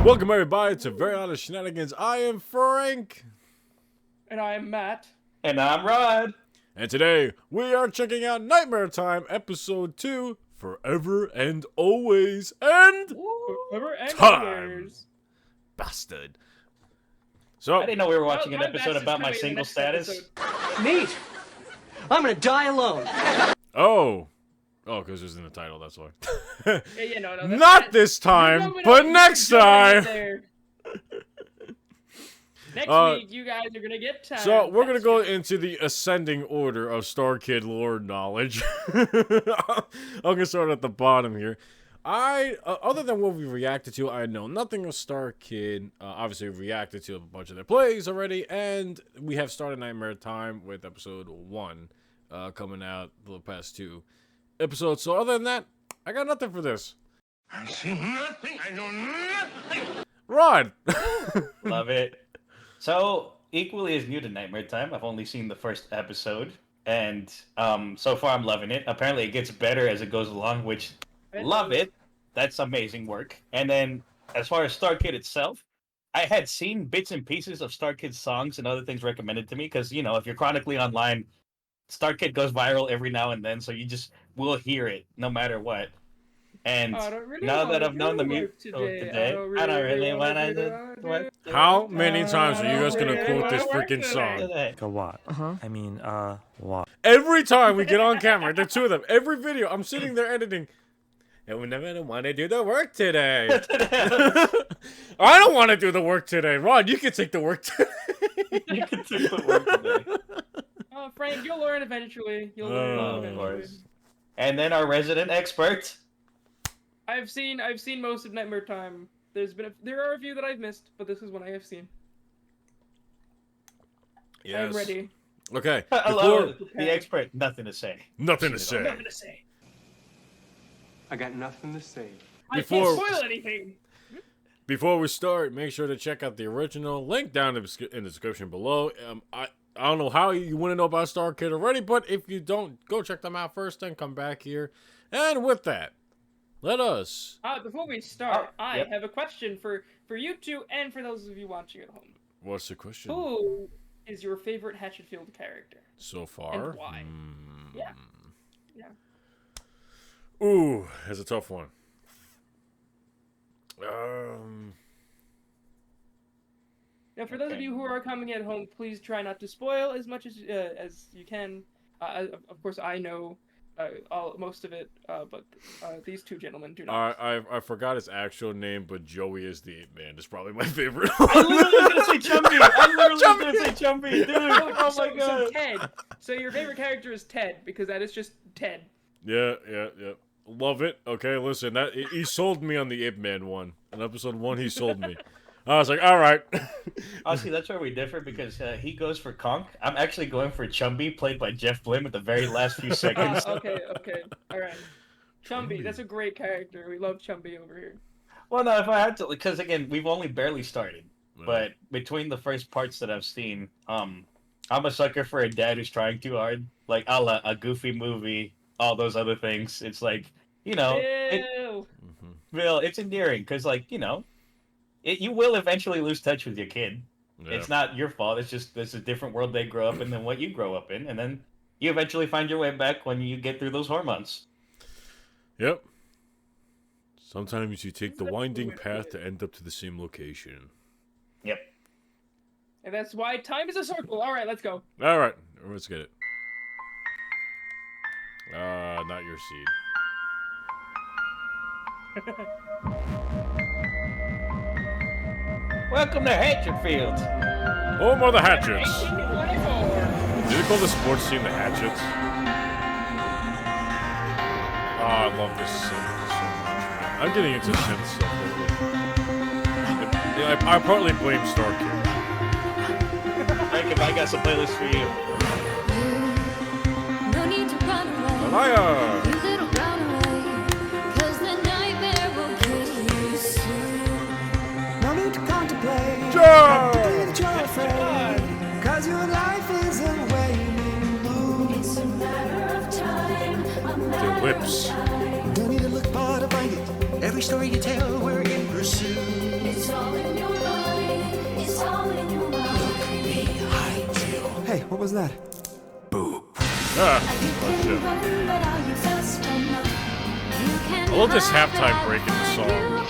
Welcome everybody to Very Honest Shenanigans. I am Frank. And I'm Matt. And I'm Rod. And today we are checking out Nightmare Time Episode 2, Forever and Always and Forever and Time. Always. Bastard. So I didn't know we were watching an my episode best is about my coming in single the next status. episode. Neat. I'm gonna die alone. Oh, because it's in the title, that's why. Yeah, no, Not this time, but next time. Next week, you guys are gonna get time. So we're gonna go into the ascending order of Star Kid lore knowledge. I'm gonna start at the bottom here. Other than what we reacted to, I know nothing of Star Kid. Obviously, we reacted to a bunch of their plays already, and we have started Nightmare Time with episode 1 coming out the past 2 episodes. So other than that, I got nothing for this. I see nothing. I know nothing. Rod. Love it. So, equally as new to Nightmare Time, I've only seen the first episode, and so far I'm loving it. Apparently, it gets better as it goes along, which love it. That's amazing work. And then, as far as Star Kid itself, I had seen bits and pieces of Star Kid's songs and other things recommended to me because, you know, if you're chronically online, Star Kid goes viral every now and then, so you just will hear it no matter what. And now that I've known the music today, I don't really want to do what. How many times are you guys gonna quote this freaking song? A what? I mean, what? Every time we get on camera, the two of them, every video, I'm sitting there editing. And we never want to do the work today. I don't want to do the work today. Rod, you can take the work today. You can take the work today. Oh, Frank, you'll learn eventually. You'll learn Of eventually. course. And then our resident expert. I've seen most of Nightmare Time. There are a few that I've missed, but this is one I have seen. Yes. I'm ready. Okay. Hello, the expert. Nothing to say. Nothing to say. Nothing to say. I got nothing to say. I can't spoil anything. Before we start, make sure to check out the original link down in the description below. I don't know how you want to know about Star Kid already, but if you don't, go check them out first, then come back here. And with that, let us. Before we start, yep. I have a question for you two and for those of you watching at home. What's the question? Who is your favorite Hatchetfield character? So far? And why? Yeah. Ooh, that's a tough one. Now, for those of you who are coming at home, please try not to spoil as much as you can. Of course, I know most of it, but these two gentlemen do not. I forgot his actual name, but Joey is the ape man. It's probably my favorite. I literally was gonna say Chumpy. Chumpy, dude. Oh my god. So Ted. So your favorite character is Ted because that is just Ted. Yeah. Love it. Okay, listen, he sold me on the Ape Man one. In episode 1, he sold me. I was like, all right. Honestly, that's where we differ because he goes for Conk. I'm actually going for Chumby, played by Jeff Blim at the very last few seconds. Okay. All right. Chumby, that's a great character. We love Chumby over here. Well, no, if I had to, because again, we've only barely started. But between the first parts that I've seen, I'm a sucker for a dad who's trying too hard. Like, a la a Goofy movie, all those other things. It's like, you know, it's endearing because, like, you know, you will eventually lose touch with your kid. Yeah. It's not your fault. It's just there's a different world they grow up in than what you grow up in, and then you eventually find your way back when you get through those hormones. Yep. Sometimes you take the winding path to end up to the same location. Yep. And that's why time is a circle. All right, let's go. All right, let's get it. Not your seed. Welcome to Hatchetfield. Home of the Hatchets. 1824. Do they call the sports team the Hatchets? Oh, I love this so much. I'm getting into Shin stuff lately. I partly blame Star Kid. Frank, if I got some playlists for you. No need to run away. Alaya! You little runaway, 'cause the nightmare will kill you soon. No need to contemplate. Joe! That you're afraid, 'cause your life is a waning moon. It's a matter of time. The whips. Don't need to look far to find it. Every story you tell, we're in pursuit. It's all What was that? Ah, oh shit. I love this halftime break in the song.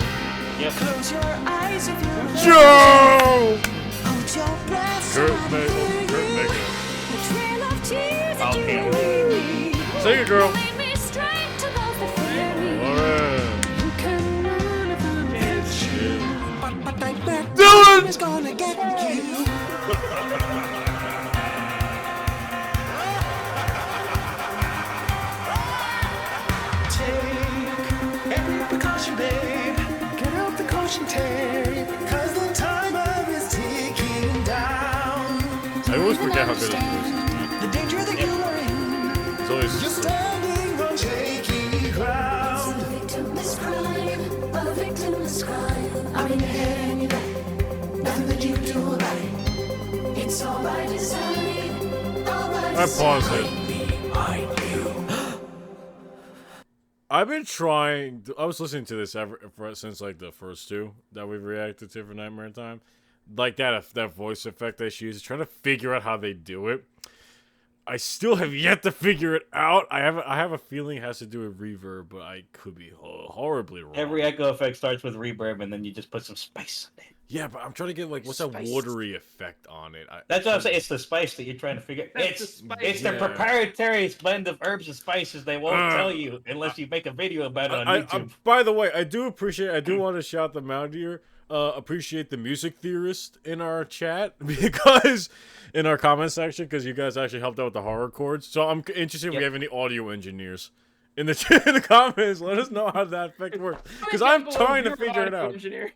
Yep. Close your eyes if you Joe! hold your breath. Kurt Megan. The trail of tears that Okay. you leave me. Sing it, girl. Lead me straight to those that fear me. Alright. You can run if you get you. But nightmare Do it! is gonna get you. Take every precaution, babe. Get out the caution tape. Cause the timer is ticking down. I always forget how good his voice is. The danger that you are in. It's always You're standing on shaky ground. A victimless crime, a victimless crime. I'm in your head and you know nothing that you do about it. It's all by design, all by I pause it. Behind you. I've been trying. I was listening to this since like the first two that we've reacted to for Nightmare Time, like that voice effect they use. Trying to figure out how they do it. I still have yet to figure it out. I have a feeling it has to do with reverb, but I could be horribly wrong. Every echo effect starts with reverb, and then you just put some spice in it. Yeah, but I'm trying to get like what's that Spice. watery effect on it. That's what I'm saying. It's the spice that you're trying to figure. That's the It's spice. it's the Yeah. proprietary blend of herbs and spices. They won't tell you unless you make a video about it on YouTube. By the way, I do want to shout them out here. Appreciate the music theorist in our chat because in our comment section because you guys actually helped out with the horror chords. So I'm interested if we have any audio engineers in the in the comments. Let us know how that effect works because I'm trying to figure it out. Engineer.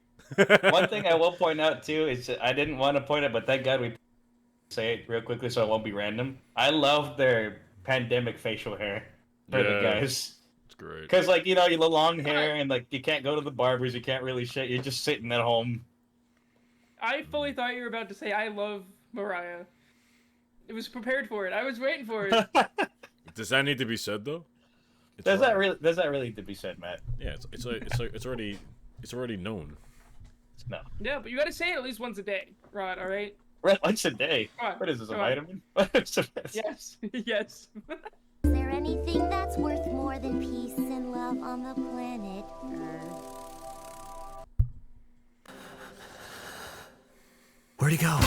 One thing I will point out too is that I didn't want to point it, but thank God we say it real quickly so it won't be random. I love their pandemic facial hair for the Yeah. guys. It's great. Because, like, you know, you have long hair and, like, you can't go to the barbers, you can't really shit, you're just sitting at home. I fully thought you were about to say I love Mariah. It was prepared for it. I was waiting for it. Does that need to be said though? Does that really need to be said, Matt? Yeah, it's already known. No. Yeah, but you gotta say it at least once a day, Rod, alright? Once a day? Come on, What is this, a come on. vitamin? Yes, yes. Is there anything that's worth more than peace and love on the planet Earth? Where'd he go?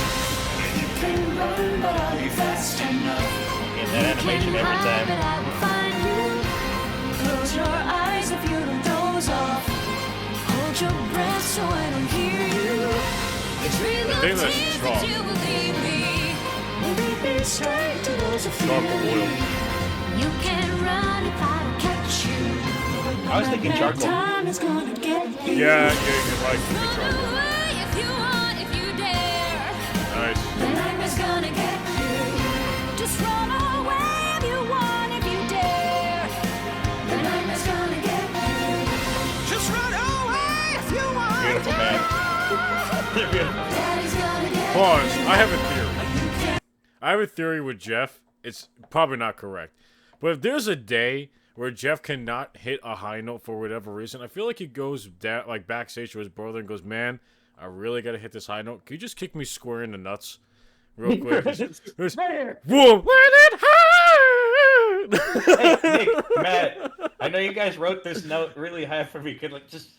Can run, but I'll be fast enough. Get that animation every But time. I will find you. Close your eyes if you don't doze off. Hold your breath so I don't hear you. The trail I of think that's tears chalk. that you will leave me. Lead me straight to those who fear Charcoal me. oil. You can run if I don't catch you. I was thinking charcoal. Time is gonna get you. Yeah, you like the Run trouble. away if you want, if you dare. Nice. The nightmare's gonna get you. Just run away if you want, if you dare. The nightmare's gonna get you. Just run away if you want. Beautiful, man. They're beautiful. Daddy's gonna get Pause. I have a theory. I have a theory with Jeff. It's probably not correct. But if there's a day where Jeff cannot hit a high note for whatever reason, I feel like he goes down, like backstage to his brother and goes, "Man, I really got to hit this high note. Can you just kick me square in the nuts real quick?" There's, Right here. whoa, let it hurt! Hey, Nick, Matt, I know you guys wrote this note really high for me. Could, like, just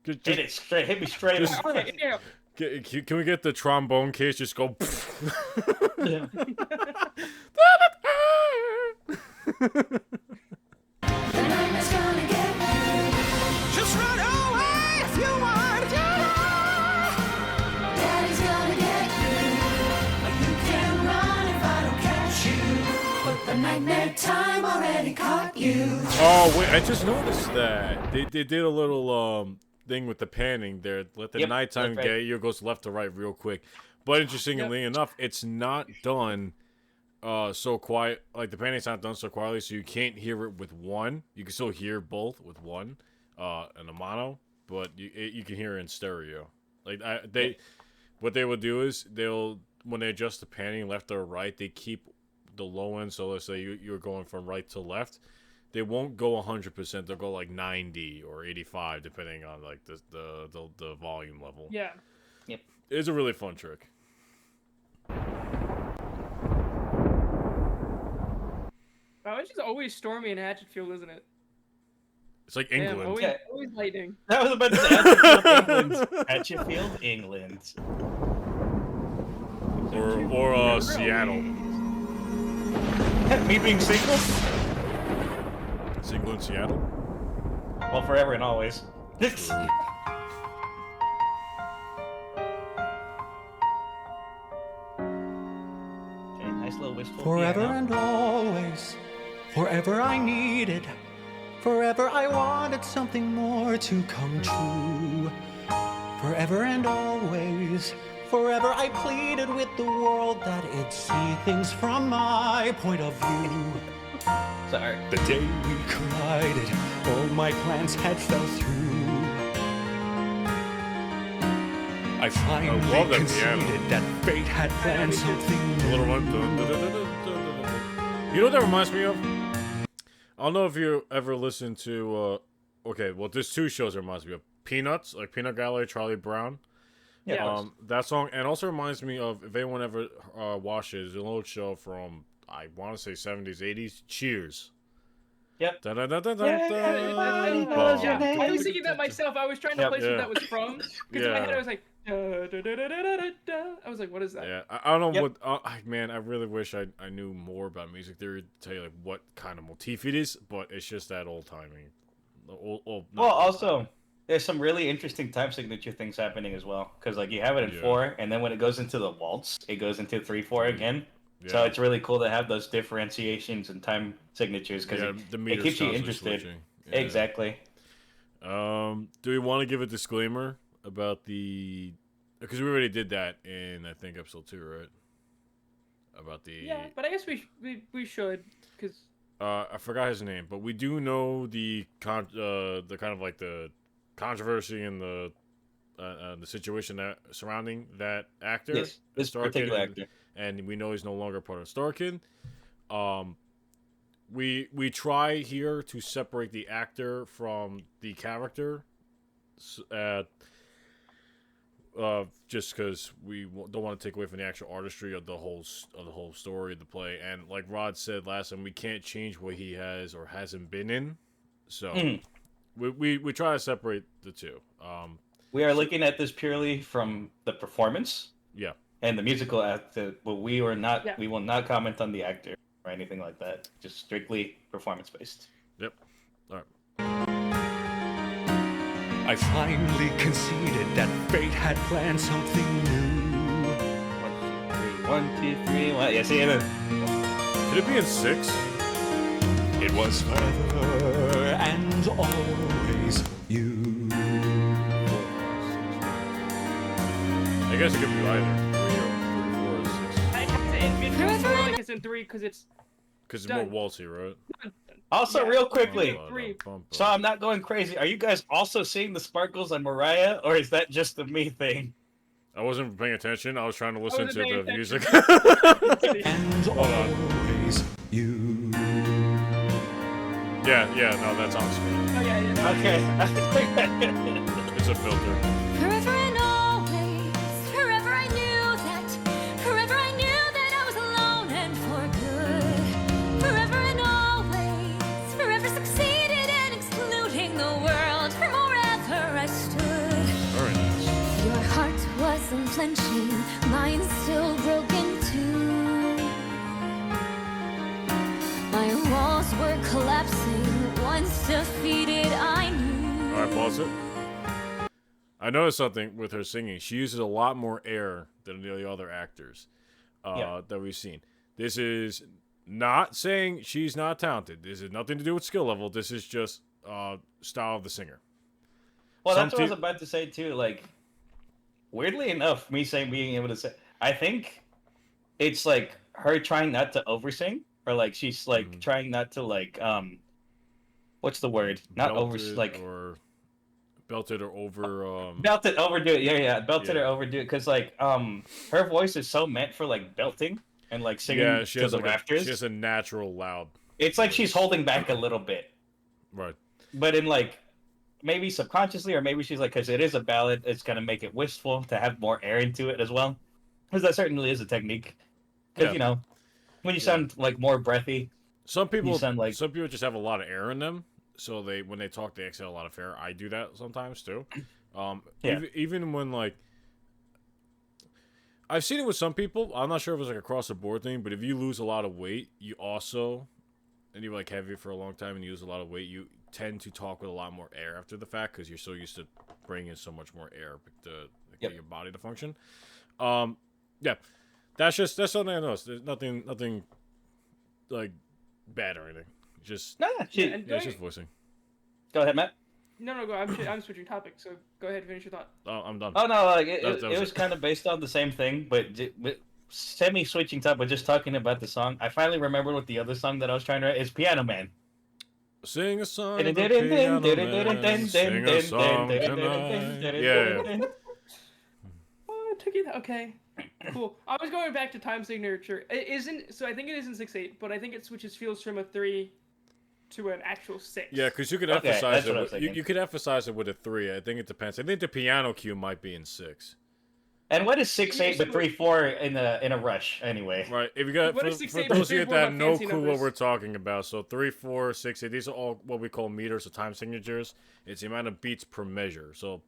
hit it straight. Hit me straight. Just- on. Okay, yeah. Can we get the trombone case? Just go. Yeah. The nightmare's gonna get you. Just run away if you want. Daddy's gonna get you. You can run if I don't catch you. But the nightmare time already caught you. Oh wait, I just noticed that they did a little thing with the panning there. Let the Yep, nighttime that's right. get you goes left to right real quick. But interestingly enough, it's not done so quiet. Like the panning's not done so quietly, so you can't hear it with one. You can still hear both with one and a mono, but you can hear it in stereo. Like what they will do is when they adjust the panning left or right, they keep the low end. So let's say you're going from right to left. They won't go 100%. They'll go like 90 or 85, depending on like the volume level. Yeah. It's a really fun trick. it's just always stormy in Hatchetfield, isn't it? It's like Damn, England. always, Yeah. always lightning. That was about to say Hatchetfield, England. Hatchetfield, England. Or Seattle. Me being single? Single in Seattle? Well, forever and always. Okay, nice little wistful Forever piano. and always, forever I needed, forever I wanted something more to come true. Forever and always, forever I pleaded with the world that it see things from my point of view. Sorry. The day we collided, all my plans had fell through. I finally love that conceded piano. that fate had planned something A new. little one. Dun, dun, dun, dun, dun, dun, dun. You know what that reminds me of? I don't know if you ever listened to. Okay, well, there's two shows that reminds me of Peanuts, like Peanut Gallery, Charlie Brown. Yeah. That song, and also reminds me of, if anyone ever watches an old show from, I want to say 70s, 80s, Cheers. Yep. Dun, dun, dun, dun, Yeah, dun, Yeah, dun. I was thinking that myself. I was trying to Yep. place Yeah. what that was from. Because in my Yeah. head I was like, da, da, da, da, da, da, da. I was like, what is that? Yeah, I don't know Yep. what. Man, I really wish I knew more about music theory to tell you like what kind of motif it is, but it's just that old timing. Well, also, there's some really interesting time signature things happening as well. Because like you have it in Yeah. 4, and then when it goes into the waltz, it goes into 3/4 again. So it's really cool to have those differentiations and time signatures because the it meter's keeps you constantly interested. switching. Yeah. Exactly. Do we want to give a disclaimer about the? Because we already did that in, I think, episode 2, right? About the. Yeah, but I guess we should, because I forgot his name, but we do know the kind of like the controversy and the situation that surrounding that actor. Yes, this Star particular Kid, actor. and we know he's no longer part of Star Kid. We try here to separate the actor from the character, just because we don't want to take away from the actual artistry of the whole story of the play. And like Rod said last time, we can't change what he has or hasn't been in, so we try to separate the two. We are looking at this purely from the performance Yeah. and the musical actor, but we will not comment on the actor or anything like that. Just strictly performance based. Yep. All right. I finally conceded that fate had planned something new. 1, 2, 3, 1. Yeah, see it. Could it be in 6? It was forever and always you. I guess it could be either 3 or 4 or 6. it feels more like it's in 3 because it's Because it's more waltzy, right? Also, Yeah. real quickly, Three. so I'm not going crazy. Are you guys also seeing the sparkles on Mariah, or is that just a me thing? I wasn't paying attention. I was trying to listen to wasn't the paying music. And always you. yeah, no, that's on screen. Oh yeah, yeah. Okay. It's a filter. Forever and always, forever I knew that I was alone and for good. Forever and always, forever succeeded in excluding the world from wherever I stood. Very nice. Your heart was unflinching, mine still broken too. My walls were collapsing, once defeated I knew. All right, pause it. I noticed something with her singing. She uses a lot more air than the other actors that we've seen. This is not saying she's not talented. This has nothing to do with skill level. This is just style of the singer. Well, Some that's what I was peop- about to say too. Like, weirdly enough, being able to say, I think it's like her trying not to oversing, or like she's like trying not to like what's the word? Not over Belted like or belted or over. belted, overdo it. Yeah, belted Yeah. or overdo it, because like her voice is so meant for like belting and like singing Yeah, she to has the like rafters. she has a natural loud. It's like she's holding back a little bit, Right. but in like maybe subconsciously, or maybe she's like, because it is a ballad, it's gonna make it wistful to have more air into it as well, because that certainly is a technique. Because Yeah. you know, when you sound like more breathy, Some people sound like- some people just have a lot of air in them, so when they talk they exhale a lot of air. I do that sometimes too. Even when like I've seen it with some people. I'm not sure if it was like across the board thing, but if you lose a lot of weight, you also and you're like heavy for a long time and you lose a lot of weight, you tend to talk with a lot more air after the fact because you're so used to bringing in so much more air to get your body to function. Yeah, that's something I noticed. There's nothing like bad or anything. Just it's just voicing. Go ahead, Matt. No, go. I'm switching topics, so go ahead, finish your thought. Oh, I'm done. Oh no, like it was was kind of based on the same thing, but semi-switching top. But just talking about the song, I finally remembered what the other song that I was trying to write is Piano Man. Sing a song. Sing a song tonight. Yeah. Oh, it took you. Okay. Cool. I was going back to time signature. It isn't. So I think it isn't 6/8, but I think it switches feels from a 3 to an actual 6. Yeah, because you could emphasize it. You could emphasize it with a 3. I think it depends. I think the piano cue might be in 6. And what is 6/8 but 3/4 in a rush anyway? Right. If you got for those of you that have no clue what we're talking about, so 3, 4, 6, 8. These are all what we call meters or time signatures. It's the amount of beats per measure. So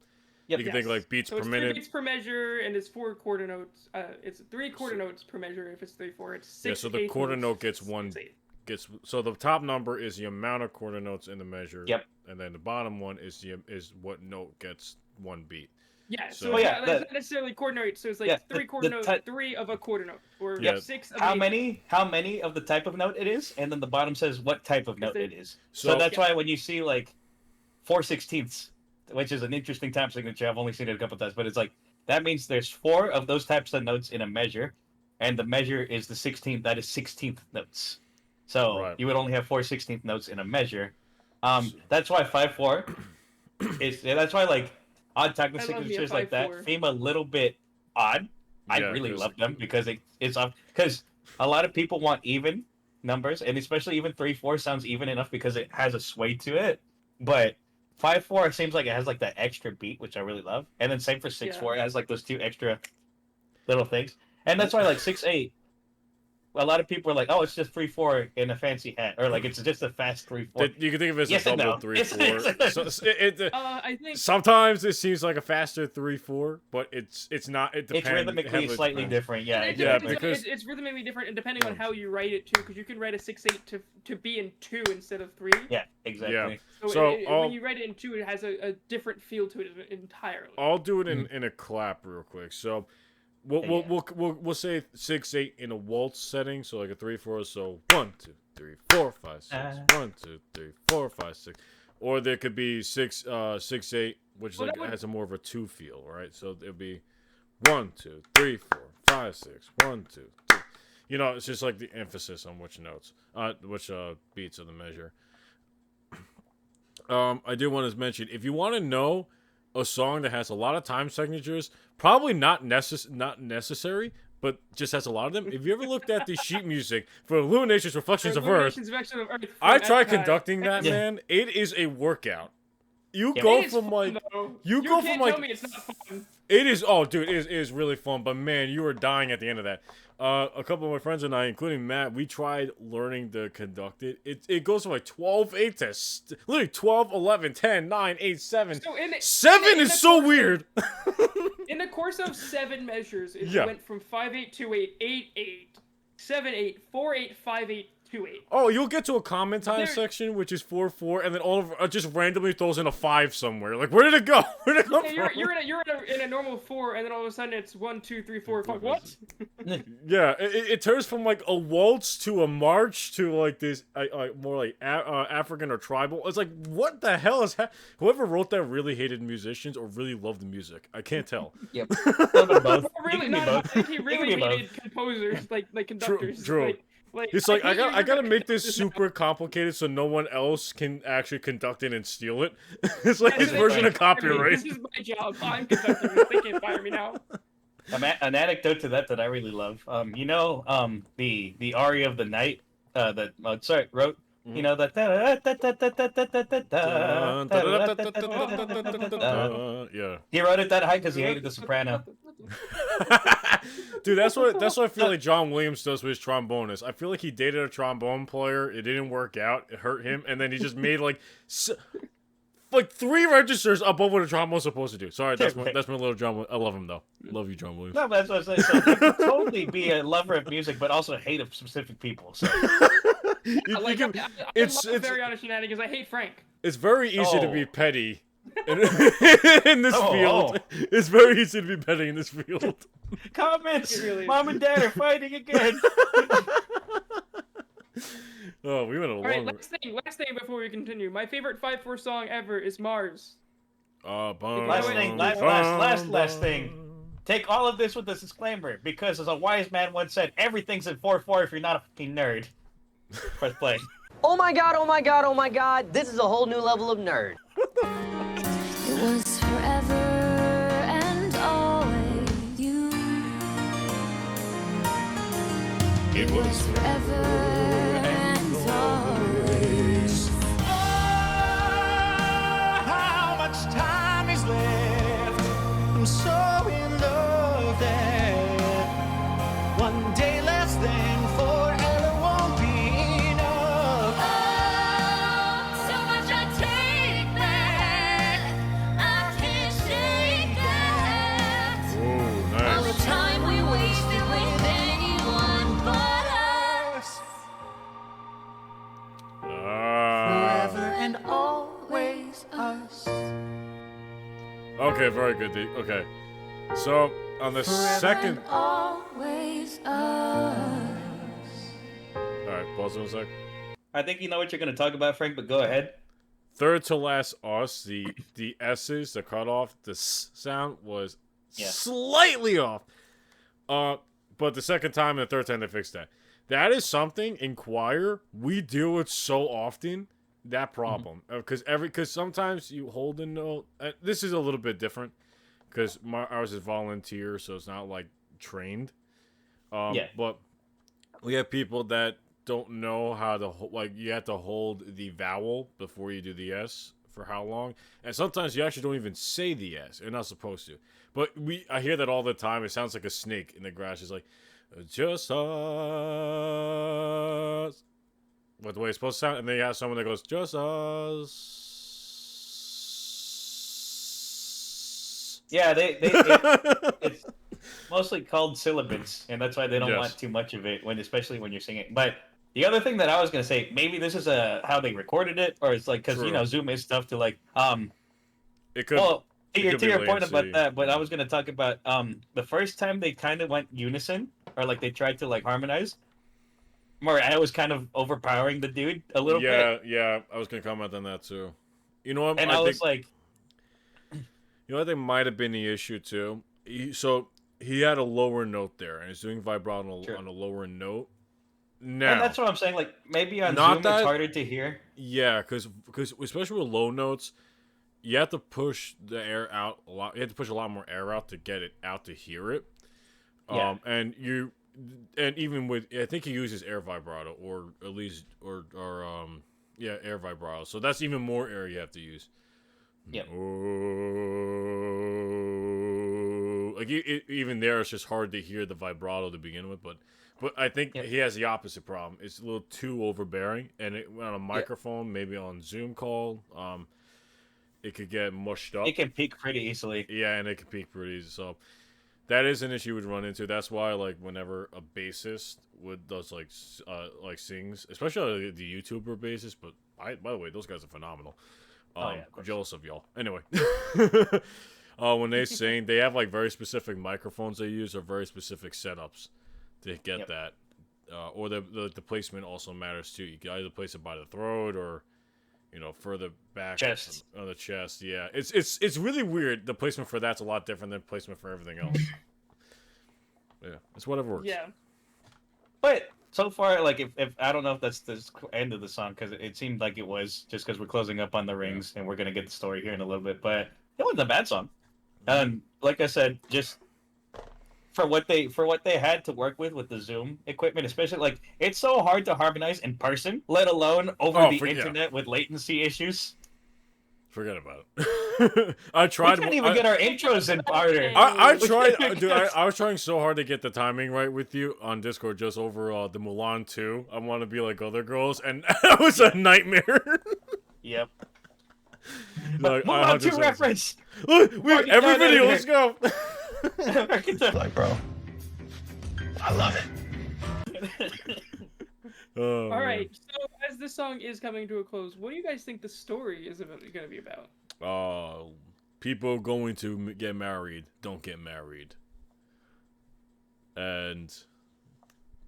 you can think like beats per minute. 3 beats per measure, and it's 4 quarter notes. It's 3 quarter notes per measure. If it's 3, 4, it's 6. Yeah. So the quarter note gets one. So the top number is the amount of quarter notes in the measure. Yep. And then the bottom one is what note gets one beat. Yeah. So it's not necessarily quarter note. So it's like 3 quarter note, 3 of a quarter note, or 6 of how many of the type of note it is, and then the bottom says what type of note it is. So that's why when you see like 4/16, which is an interesting time signature, I've only seen it a couple times, but it's like that means there's 4 of those types of notes in a measure, and the measure is the 16th. That is 16th notes. So you would only have 4/16 notes in a measure. That's why 5/4 is. That's why like odd time signatures like that seem a little bit odd. I really love them because it's because a lot of people want even numbers, and especially even 3/4 sounds even enough because it has a sway to it. But 5/4 seems like it has like that extra beat, which I really love. And then same for 6/4, it has like those 2 extra little things. And that's why like 6/8. A lot of people are like, "Oh, it's just 3/4 in a fancy hat," or like it's just a fast 3/4. You can think of it as a double 3/4. So I think sometimes it seems like a faster 3/4, but it's not. It depends. It's rhythmically slightly different. Yeah, because it's rhythmically different, and depending on how you write it too, because you can write a 6/8 to be in 2 instead of 3. Yeah, exactly. Yeah. So when you write it in 2, it has a different feel to it entirely. I'll do it in a clap real quick. So. We'll say 6/8 in a waltz setting, so like a 3/4. So 1, 2, 3, 4, 5, 6. 1, 2, 3, 4, 5, 6. Or there could be 6/8, which has a more of a 2 feel, right? So it'll be 1, 2, 3, 4, 5, 6. 1, 2, 3. You know, it's just like the emphasis on which notes, which beats of the measure. I do want to mention, if you want to know a song that has a lot of time signatures, probably not necessary, but just has a lot of them. If you ever looked at the sheet music for Illuminations Reflections of Earth, I tried conducting that, man. It is a workout. You go from like tell me it's not fun. It is. Oh, dude, it is really fun. But man, you were dying at the end of that. A couple of my friends and I, including Matt, we tried learning to conduct it. It goes from like 12/8 to literally 12, 11, 10, 9, 8, 7. So 7 is so weird. In the course of 7 measures, it went from 5/8, 2/8, 8/8, 7/8, 4/8, 5/8, 2/8. Oh, you'll get to a common time section, which is 4/4, and then all of just randomly throws in a 5 somewhere. Like, where did it go? Where did it come from? You're in a normal 4, and then all of a sudden it's 1, 2, 3, 4, 5. What? Yeah, it turns from like a waltz to a march to like this more like African or tribal. It's like, what the hell is whoever wrote that really hated musicians or really loved the music. I can't tell. Yep. Both. I think he really hated composers, like conductors. True. It's like I gotta make this super complicated so no one else can actually conduct it and steal it. It's like his version of copyright. This is my job. I'm conducting this. They can't fire me now. An anecdote to that I really love. The aria of the night that Mozart wrote. You know that. Yeah. He wrote it that high because he hated the soprano. Dude, that's what I feel like John Williams does with his trombonist. I feel like he dated a trombone player. It didn't work out. It hurt him, and then he just made like 3 registers above what a trombone's supposed to do. Sorry, that's my little John. I love him though. Love you, John Williams. No, but that's what I was saying. So you can totally be a lover of music, but also hate of specific people. So I love very honest Shenanigans. I hate Frank. it's very easy to be petty in this Oh, field. It's very easy to be petty in this field. Comments. really is. Mom and Dad are fighting again. Oh, we went a All right, long. last thing before we continue. My favorite 5/4 song ever is Mars. Bum, Last thing. Last thing. Take all of this with a disclaimer, because as a wise man once said, everything's in 4/4 if you're not a fucking nerd. Press play. Oh my god, oh my god, oh my god, this is a whole new level of nerd. It was forever and always you. It was forever and always. How much time is left? I'm so in love that one day less than forever won't be enough. Oh, so much I take back. I can't shake that. Oh, All nice. the time we wasted with anyone but us. Forever and always us. Okay, very good. Okay, so on the second. And always us. All right, pause it a sec. I think you know what you're going to talk about, Frank, but go ahead. Third to last, us. The S's, the cutoff, the S sound was slightly off. But the second time and the third time they fixed that. That is something in choir we deal with so often. That problem, because sometimes you hold a note. This is a little bit different because ours is volunteer, so it's not like trained. But we have people that don't know how to you have to hold the vowel before you do the S for how long, and sometimes you actually don't even say the S. You're not supposed to. But I hear that all the time. It sounds like a snake in the grass. It's like just us. What the way it's supposed to sound, and then you have someone that goes, just us. Yeah, it's mostly called syllables, and that's why they don't want too much of it, especially when you're singing. But the other thing that I was gonna say, maybe this is how they recorded it, or it's like because Zoom is tough to like. It could. Well, to your point latency. about that, but I was gonna talk about the first time they kind of went unison, or like they tried to like harmonize. Mariah was kind of overpowering the dude a little bit. Yeah, I was gonna comment on that too. You know what? And I was like, you know what? They might have been the issue too. So he had a lower note there, and he's doing vibrato on a lower note. Now, and that's what I'm saying. Like maybe on not Zoom that- it's harder to hear. Yeah, because especially with low notes, you have to push the air out a lot. You have to push a lot more air out to get it out to hear it. And even with, I think he uses air vibrato, or at least, air vibrato. So that's even more air you have to use. Yeah. Like even there, it's just hard to hear the vibrato to begin with. But I think he has the opposite problem. It's a little too overbearing, and on a microphone, maybe on Zoom call, it could get mushed up. It can peak pretty easily. Yeah, and it can peak pretty easy. So that is an issue we'd run into. That's why, like, whenever a bassist does sings, especially the YouTuber bassist. But by the way, those guys are phenomenal. I'm jealous of y'all. Anyway, when they sing, they have like very specific microphones they use, or very specific setups to get that. Or the placement also matters too. You can either place it by the throat or, further back on the chest. Yeah, it's really weird. The placement for that's a lot different than placement for everything else. Yeah, it's whatever works. Yeah. But so far, like, if I don't know if that's the end of the song, because it seemed like it was, just because we're closing up on the rings and we're gonna get the story here in a little bit. But it wasn't a bad song. Like I said, just for what they had to work with the Zoom equipment, especially, like, it's so hard to harmonize in person, let alone over the internet with latency issues. Forget about it. I tried. We can't even get our intros in order. I tried, dude. I was trying so hard to get the timing right with you on Discord, just over the Mulan 2. I want to be like other girls, and that was a nightmare. Yep. Like, Mulan 2 reference. Look, we have every video. Let's go. Like, bro, I love it. Oh, All right. So as this song is coming to a close, what do you guys think the story is going to be about? People going to get married don't get married, or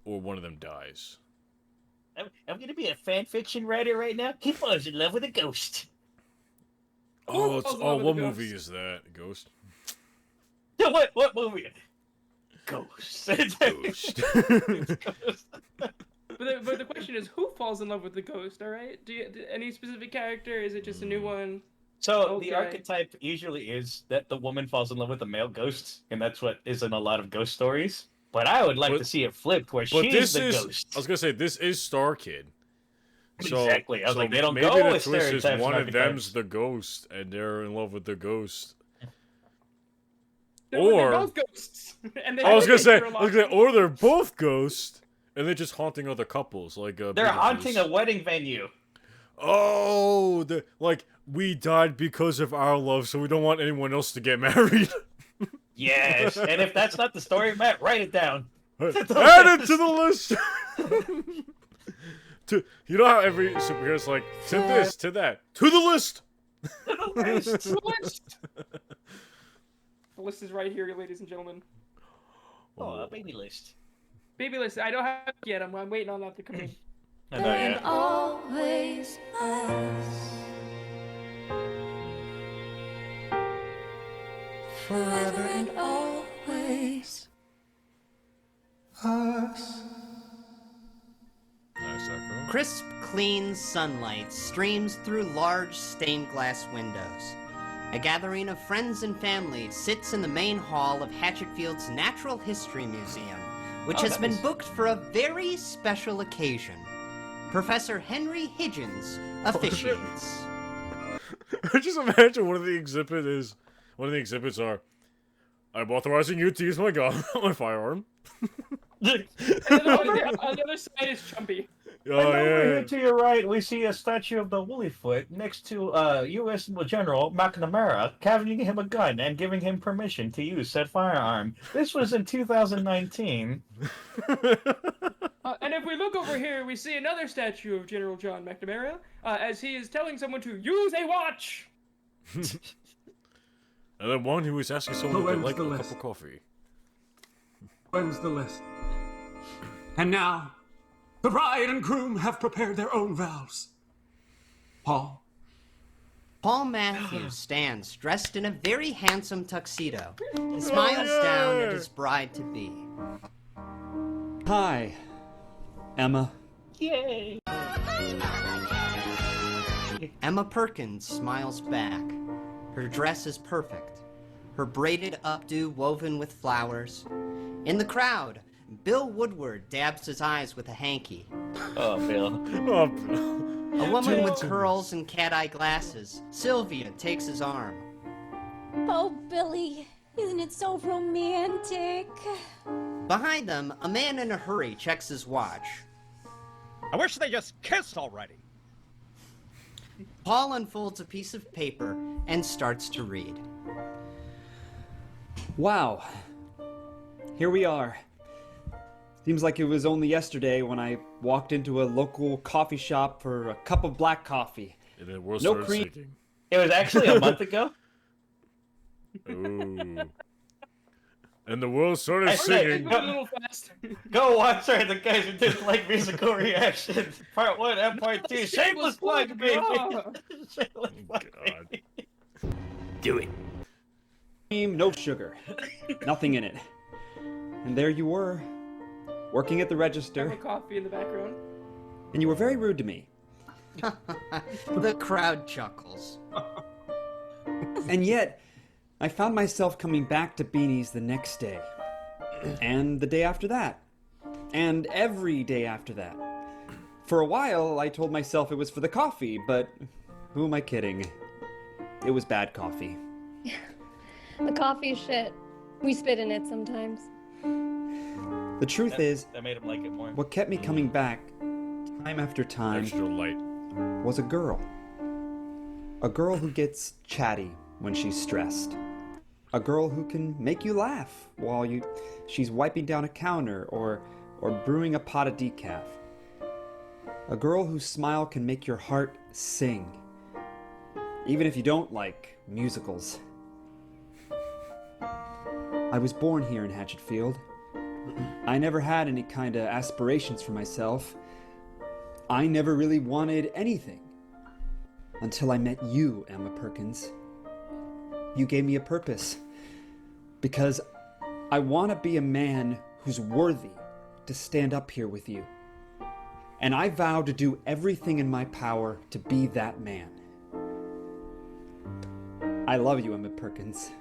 one of them dies. I'm gonna be a fan fiction writer right now. He falls in love with a ghost. Oh, falls in love with what a movie ghost? is that? Ghost. No, what movie? Ghost. Ghost. Ghost. But the question is, who falls in love with the ghost? All right. Do any specific character? Is it just a new one? So the Okay. archetype usually is that the woman falls in love with a male ghost, and that's what is in a lot of ghost stories. But I would like to see it flipped, where she's the ghost. I was gonna say this is Star Kid. So, Exactly. I was like, they don't maybe go the with twist is stereotypes one and of them's archetypes. the ghost, and they're in love with the ghost. They're Or both ghosts. And they I was have gonna been say, for a long or they're both ghosts, and they're just haunting other couples, like They're Beetlejuice. haunting a wedding venue. Oh, we died because of our love, so we don't want anyone else to get married. Yes, and if that's not the story, Matt, write it down. Add it to the list. You know how every superhero's like, to this, to that, to the list. The list is right here, ladies and gentlemen. Oh, a baby list. Baby list. I don't have it yet. I'm waiting on that to come in. I know, And yeah. always us. Forever and always. Us. Nice echo. Crisp, clean sunlight streams through large stained glass windows. A gathering of friends and family sits in the main hall of Hatchetfield's Natural History Museum, which has been booked for a very special occasion. Professor Henry Higgins officiates. I just imagine one of the exhibits are, I'm authorizing you to use my gun, my firearm. And then on the other side is Chumpy. Oh, And over yeah. here to your right, we see a statue of the Woollyfoot next to U.S. General McNamara, handing him a gun and giving him permission to use said firearm. This was in 2019. And if we look over here, we see another statue of General John McNamara, as he is telling someone to use a watch. And then one who is asking someone to when's get like the a list? cup of coffee. When's the list? And now, the bride and groom have prepared their own vows. Paul, Paul Matthews stands dressed in a very handsome tuxedo and smiles down at his bride-to-be. hi, Emma. Yay! Emma Perkins smiles back. Her dress is perfect. Her braided updo woven with flowers. In the crowd, Bill Woodward dabs his eyes with a hanky. Oh, Bill. Oh, A woman with curls and cat-eye glasses, Sylvia, takes his arm. Oh, Billy, isn't it so romantic? Behind them, a man in a hurry checks his watch. I wish they just kissed already. Paul unfolds a piece of paper and starts to read. Wow. Here we are. Seems like it was only yesterday when I walked into a local coffee shop for a cup of black coffee. and then world No started cream. sinking. It was actually a month ago. Ooh. And the world started I say, singing. Go a little fast. Go watch the guys who didn't like musical reactions. Part 1 and Part 2. Shameless plug, baby. Ah. Shameless plug, God. baby. Do it. Cream, no sugar. Nothing in it. And there you were, working at the Have register, a coffee in the background. and you were very rude to me. The crowd chuckles. And yet, I found myself coming back to Beanie's the next day. And the day after that. And every day after that. For a while, I told myself it was for the coffee, but who am I kidding? it was bad coffee. The coffee is shit. We spit in it sometimes. The truth is, that made him like it more. what kept me coming back time after time Extra light. was a girl. A girl who gets chatty when she's stressed. A girl who can make you laugh while she's wiping down a counter or brewing a pot of decaf. A girl whose smile can make your heart sing, even if you don't like musicals. I was born here in Hatchetfield. I never had any kind of aspirations for myself. I never really wanted anything. Until I met you, Emma Perkins. You gave me a purpose. Because I want to be a man who's worthy to stand up here with you. And I vow to do everything in my power to be that man. I love you, Emma Perkins.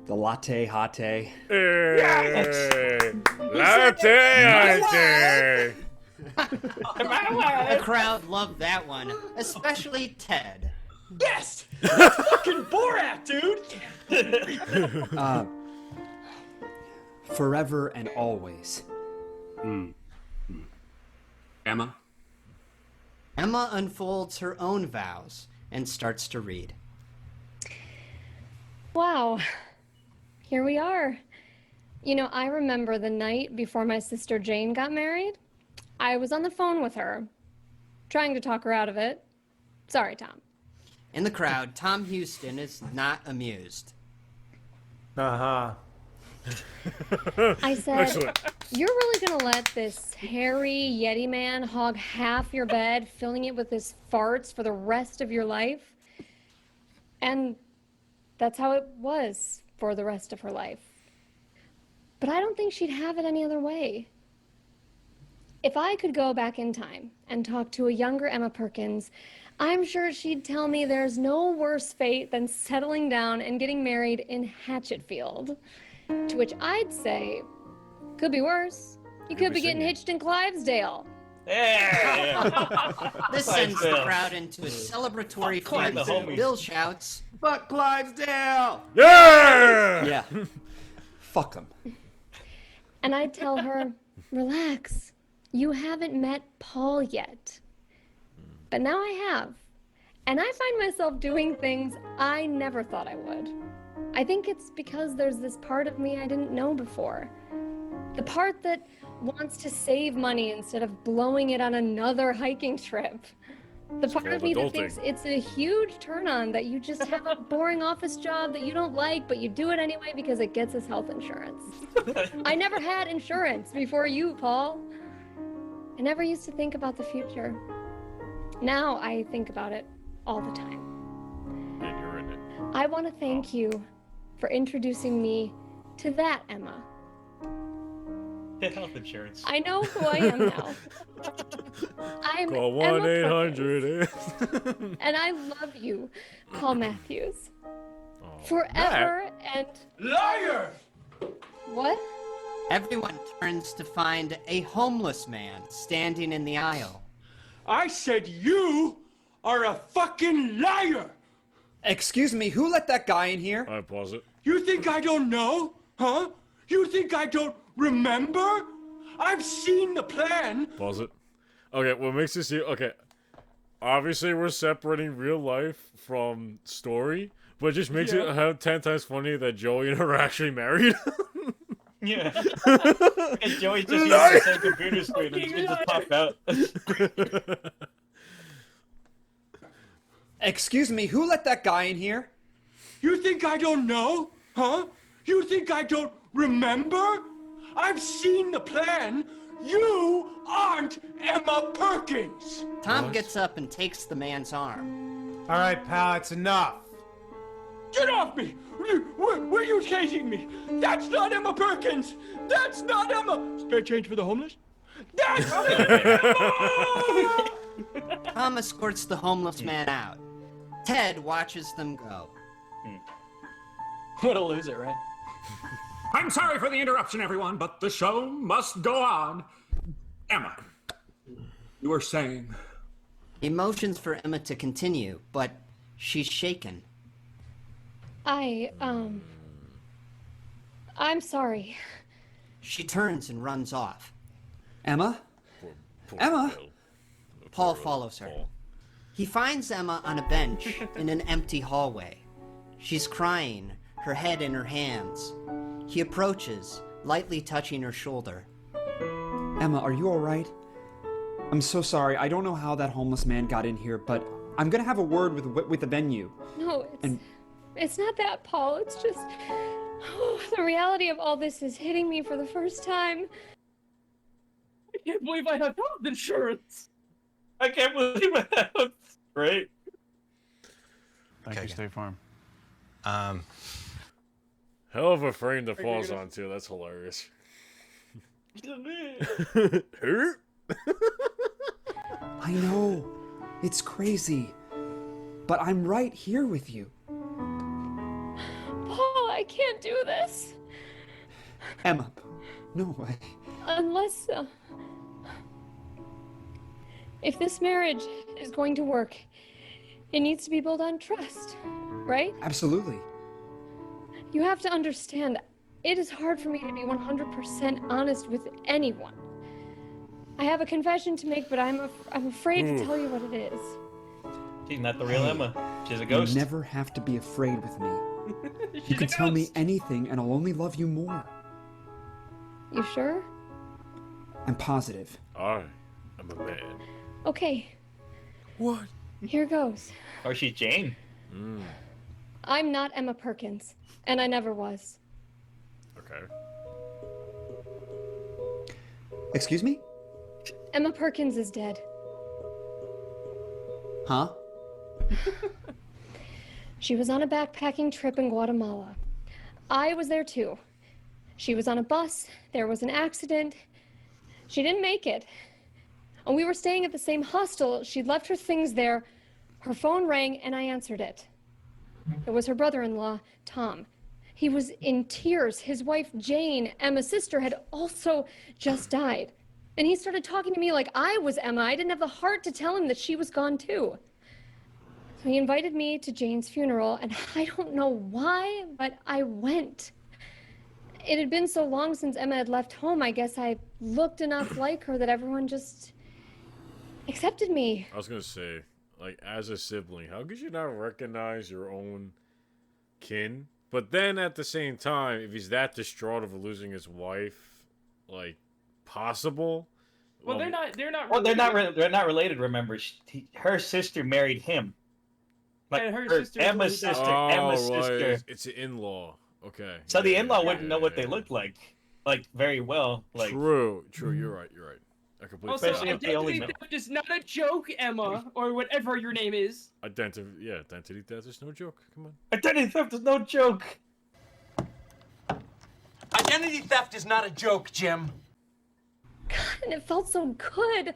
The latte hottie. Hey! Latte The crowd loved that one, especially Ted. Yes! That's fucking Borat, dude! Forever and always. Emma? Emma unfolds her own vows and starts to read. Wow. Here we are. You know, I remember the night before my sister Jane got married. I was on the phone with her, trying to talk her out of it. Sorry, Tom. In the crowd, Tom Houston is not amused. Uh-huh. I said, Excellent. you're really gonna let this hairy Yeti man hog half your bed, filling it with his farts for the rest of your life? And that's how it was for the rest of her life. But I don't think she'd have it any other way. If I could go back in time and talk to a younger Emma Perkins, I'm sure she'd tell me there's no worse fate than settling down and getting married in Hatchetfield. To which I'd say, could be worse. You could be getting hitched in Clivesdale. Yeah. This sends the crowd into a celebratory frenzy. Bill shouts, Fuck Clivesdale! Yeah! Yeah. Fuck them. And I'd tell her, relax. You haven't met Paul yet. But now I have. And I find myself doing things I never thought I would. I think it's because there's this part of me I didn't know before. The part that wants to save money instead of blowing it on another hiking trip. The part of me that thinks it's a huge turn on that you just have a boring office job that you don't like, but you do it anyway because it gets us health insurance. I never had insurance before you, Paul. I never used to think about the future. Now I think about it all the time. And you're in it. I want to thank you for introducing me to that Emma. Health insurance. I know who I am now. I'm Call Emma 1-800. and I love you, Paul Matthews. Forever and... Liar! What? everyone turns to find a homeless man standing in the aisle. I said you are a fucking liar! Excuse me, who let that guy in here? I pause it. You think I don't know? Huh? You think I don't remember? I've seen the plan. Pause it. Okay, what makes this here? Okay, obviously we're separating real life from story, but it just makes it 10 times funny that Joey and her are actually married. Yeah. And Joey's just using the same computer screen and it just popped out. Excuse me, who let that guy in here? You think I don't know? Huh? You think I don't remember? I've seen the plan. You aren't Emma Perkins. Tom gets up and takes the man's arm. All right, pal, it's enough. Get off me! Were you chasing me? That's not Emma Perkins! That's not Emma! Spare change for the homeless? That's not Emma! Tom escorts the homeless man out. Ted watches them go. What a loser, right? I'm sorry for the interruption, everyone, but the show must go on. Emma, you were saying... He motions for Emma to continue, but she's shaken. I'm sorry. She turns and runs off. Emma? Poor Emma? Bill. Paul Poor follows her. Paul. He finds Emma on a bench in an empty hallway. She's crying, her head in her hands. He approaches, lightly touching her shoulder. Emma, are you alright? I'm so sorry. I don't know how that homeless man got in here, but I'm gonna have a word with the venue. No, it's not that, Paul. It's just the reality of all this is hitting me for the first time. I can't believe I have health insurance. I can't believe it. Right? Thank you, State Farm. Hell of a frame to falls on too. That's hilarious. Hurt? I know. It's crazy. But I'm right here with you. Paul, I can't do this. Emma, no. Unless, if this marriage is going to work, it needs to be built on trust, right? Absolutely. You have to understand, it is hard for me to be 100% honest with anyone. I have a confession to make, but I'm afraid to tell you what it is. She's not the real Emma. She's a ghost. You never have to be afraid with me. You She's can a tell me ghost. anything and I'll only love you more. You sure? I'm positive. I am a man. Okay. What? Here goes. Or she's Jane. I'm not Emma Perkins, and I never was. Okay. Excuse me? Emma Perkins is dead. Huh? She was on a backpacking trip in Guatemala. I was there too. She was on a bus, there was an accident. She didn't make it. And we were staying at the same hostel. She'd left her things there. Her phone rang and I answered it. It was her brother-in-law, Tom. He was in tears. His wife, Jane, Emma's sister, had also just died. And he started talking to me like I was Emma. I didn't have the heart to tell him that she was gone too. So he invited me to Jane's funeral, and I don't know why, but I went. It had been so long since Emma had left home, I guess I looked enough like her that everyone just accepted me. I was gonna say, like, as a sibling, how could you not recognize your own kin? But then at the same time, if he's that distraught over losing his wife, like, possible? Well, they're not. Well, they're not related. Remember, her sister married him. Like And her sister is Emma's really sister. bad. Emma's right. sister. It's an in-law. Okay. So the in-law Yeah, wouldn't know what they yeah. looked like very well. Like True. You're right. I completely Also, Especially if they only identity know. theft is not a joke, Emma, or whatever your name is. Identity theft is no joke. Come on. Identity theft is no joke. Identity theft is not a joke, Jim. God, and it felt so good.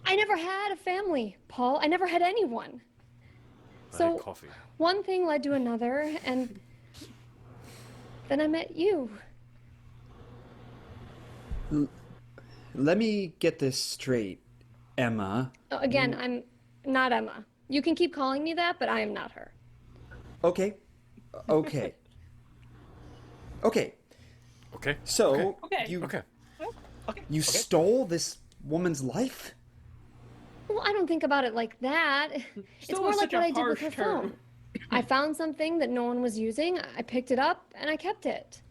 I never had a family, Paul. I never had anyone. So Coffee. one thing led to another, and then I met you. Let me get this straight, Emma. Again, I'm not Emma. You can keep calling me that, but I am not her. Okay. Okay. So, you stole this woman's life? Well, I don't think about it like that. It's Still more is like such what a I did with harsh her phone. I found something that no one was using, I picked it up, and I kept it.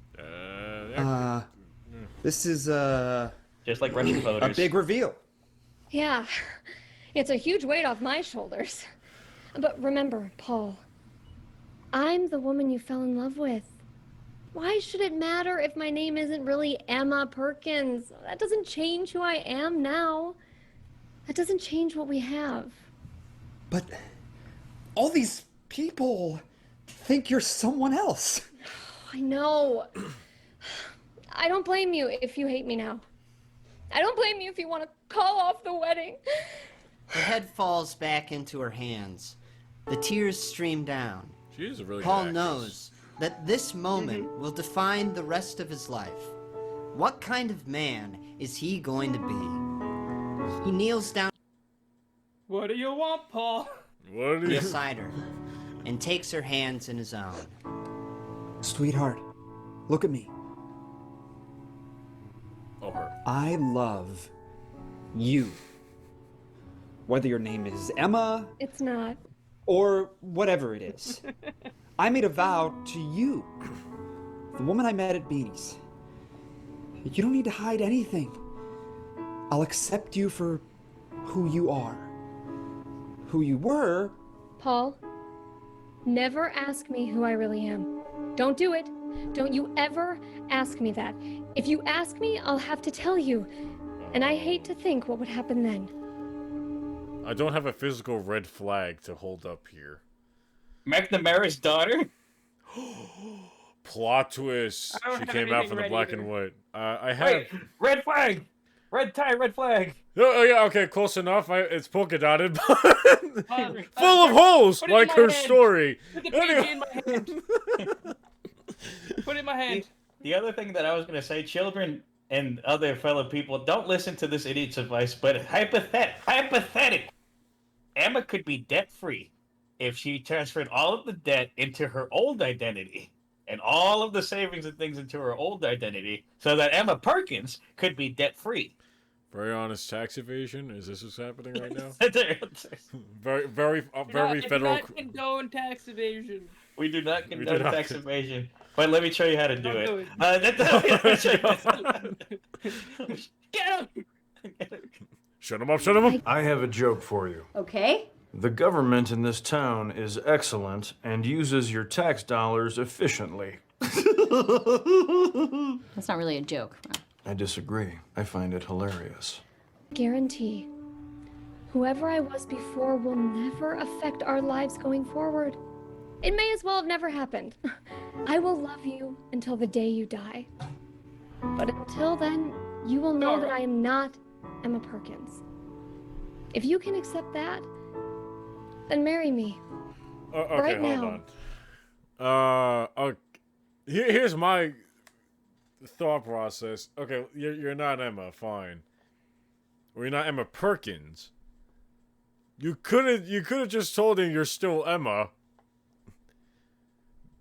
This is, just like Russian a voters. big reveal. Yeah, it's a huge weight off my shoulders. But remember, Paul, I'm the woman you fell in love with. Why should it matter if my name isn't really Emma Perkins? That doesn't change who I am now. That doesn't change what we have. But all these people think you're someone else. I know. I don't blame you if you hate me now. I don't blame you if you want to call off the wedding. Her head falls back into her hands. The tears stream down. She is a really Paul good actress. knows that this moment will define the rest of his life. What kind of man is he going to be? He kneels down What do you want, Paul? What do you? beside her. and takes her hands in his own. Sweetheart, look at me. Oh, her. I love you. Whether your name is Emma It's not. or whatever it is. I made a vow to you, the woman I met at Beanie's. You don't need to hide anything. I'll accept you for who you are. Who you were. Paul, never ask me who I really am. Don't do it. Don't you ever ask me that. If you ask me, I'll have to tell you. And I hate to think what would happen then. I don't have a physical red flag to hold up here. McNamara's daughter? Plot twist. I don't She have came out anything from the ready black either. and white. I have. Wait, red flag! Red tie, red flag! Oh yeah, okay, close enough. It's polka dotted, but full of holes, put it in like my her hand. story. Put the PG in my hand. Put it in my hand. The other thing that I was going to say, children and other fellow people, don't listen to this idiot's advice, but hypothetical. Emma could be debt-free if she transferred all of the debt into her old identity and all of the savings and things into her old identity so that Emma Perkins could be debt-free. Very honest tax evasion. Is this what's happening right now? Very, very federal. Do not condone tax evasion. We do not We condone do not tax evasion. But let me show you how to do Don't it. do it. Let me show you. Get him! Shut him up, shut him up. I have a joke for you. Okay. The government in this town is excellent and uses your tax dollars efficiently. That's not really a joke. I disagree. I find it hilarious. Guarantee. Whoever I was before will never affect our lives going forward. It may as well have never happened. I will love you until the day you die. But until then, you will know that I am not Emma Perkins. If you can accept that, then marry me. Okay, right hold now. on. Okay. Here's my thought process. Okay, you're not Emma, fine. Or you're not Emma Perkins. You could have just told him you're still Emma.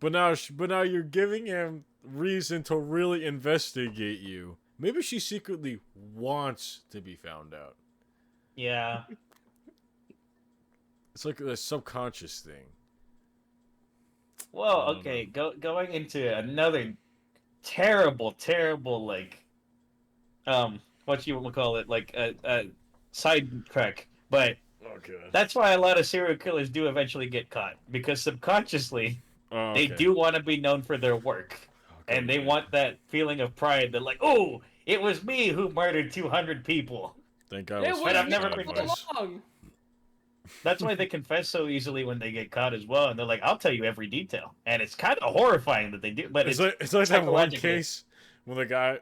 But now you're giving him reason to really investigate you. Maybe she secretly wants to be found out. Yeah. It's like a subconscious thing. Well, okay, going into another terrible, like, what you would call it, like a sidetrack. But that's why a lot of serial killers do eventually get caught, because subconsciously they do want to be known for their work, and they want that feeling of pride that, like, oh, it was me who murdered 200 people. Thank God. But I've never been. That's why they confess so easily when they get caught as well, and they're like, "I'll tell you every detail," and it's kind of horrifying that they do. But it's like that one case when the guy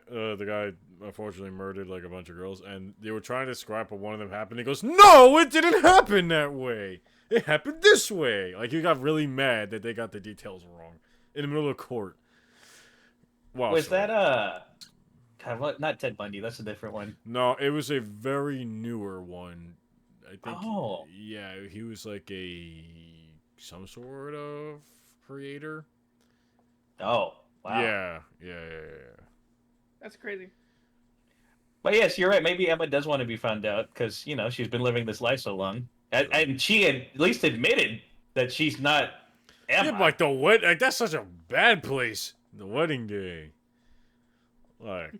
unfortunately murdered like a bunch of girls, and they were trying to describe what one of them happened. He goes, "No, it didn't happen that way. It happened this way." Like he got really mad that they got the details wrong in the middle of court. Wow. Was that God, what? Not Ted Bundy. That's a different one. No, it was a very newer one. I think. Oh. Yeah, he was like some sort of creator. Oh. Wow. Yeah. That's crazy. But yes, you're right. Maybe Emma does want to be found out because, you know, she's been living this life so long. And she had at least admitted that she's not Emma. Yeah, like like that's such a bad place. The wedding day. Like.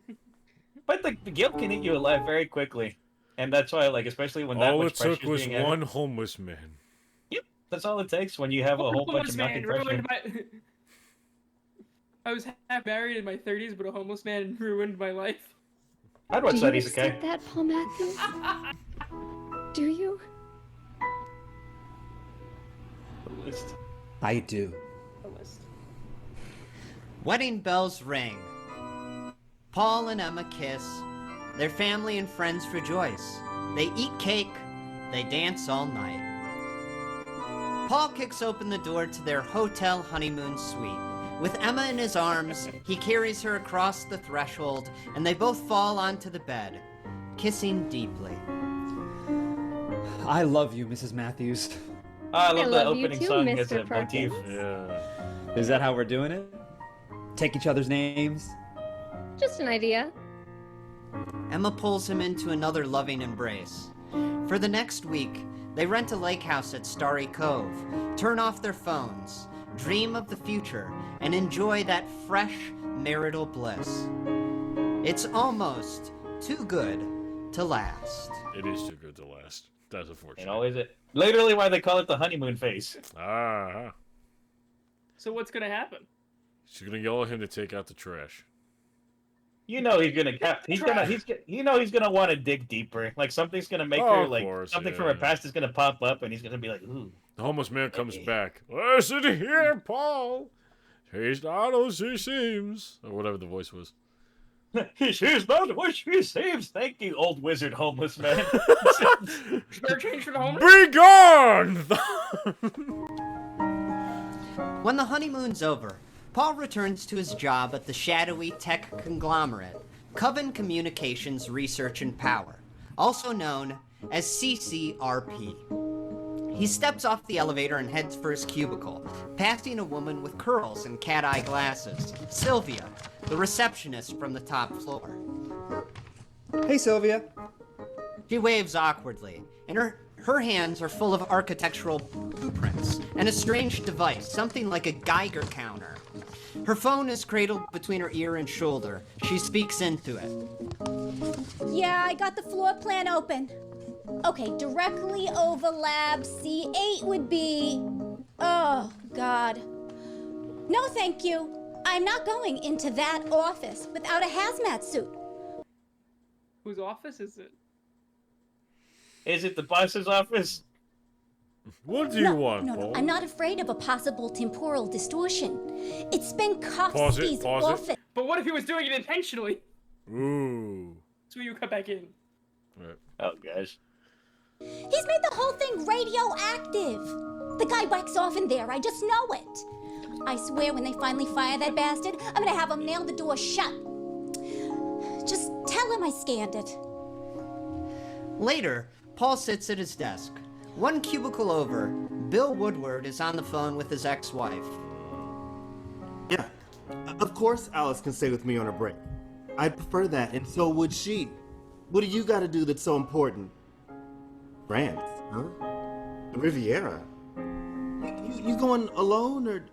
But the guilt can eat you alive very quickly. And that's why, like, especially when that all much it took pressure's was being added. one homeless man. Yep, that's all it takes when you have a whole bunch of mounting pressure. I was half married in my 30s, but a homeless man ruined my life. I'd watch Do that. you He's okay. accept that, Paul Matthews? Do you? I do. Wedding bells ring. Paul and Emma kiss. Their family and friends rejoice. They eat cake. They dance all night. Paul kicks open the door to their hotel honeymoon suite. With Emma in his arms, he carries her across the threshold, and they both fall onto the bed, kissing deeply. I love you, Mrs. Matthews. I love the love you opening too, song as Mr. a motif. Perkins. Yeah. Is that how we're doing it? Take each other's names? Just an idea. Emma pulls him into another loving embrace. For the next week, they rent a lake house at Starry Cove, turn off their phones, dream of the future, and enjoy that fresh marital bliss. It's almost too good to last. It is too good to last. That's unfortunate. And always it. Literally why they call it the honeymoon phase. Ah. So what's gonna happen? She's gonna yell at him to take out the trash. You know he's gonna he's gonna want to dig deeper. Like something's gonna make her Of like course, something yeah. from her past is gonna pop up, and he's gonna be like, "Ooh." The homeless man comes back. Listen here, Paul. She's not as she seems, or whatever the voice was. She's not what she seems. Thank you, old wizard homeless man. Spare change for the homeless? Be gone! When the honeymoon's over, Paul returns to his job at the shadowy tech conglomerate, Coven Communications Research and Power, also known as CCRP. He steps off the elevator and heads for his cubicle, passing a woman with curls and cat-eye glasses, Sylvia, the receptionist from the top floor. Hey, Sylvia. She waves awkwardly, and her hands are full of architectural blueprints and a strange device, something like a Geiger counter. Her phone is cradled between her ear and shoulder. She speaks into it. Yeah, I got the floor plan open. Okay, directly over lab C8 would be... Oh, God. No, thank you. I'm not going into that office without a hazmat suit. Whose office is it? Is it the boss's office? What do you want, No, Paul? I'm not afraid of a possible temporal distortion. It's been Pause it, Kofsky's pause it. office. But what if he was doing it intentionally? Ooh. So you cut back in. Right. Oh, gosh. He's made the whole thing radioactive. The guy whacks off in there, I just know it. I swear when they finally fire that bastard, I'm gonna have him nail the door shut. Just tell him I scanned it. Later, Paul sits at his desk. One cubicle over, Bill Woodward is on the phone with his ex-wife. Yeah, of course Alice can stay with me on her break. I'd prefer that, and so would she. What do you gotta do that's so important? France, huh? The Riviera. You going alone or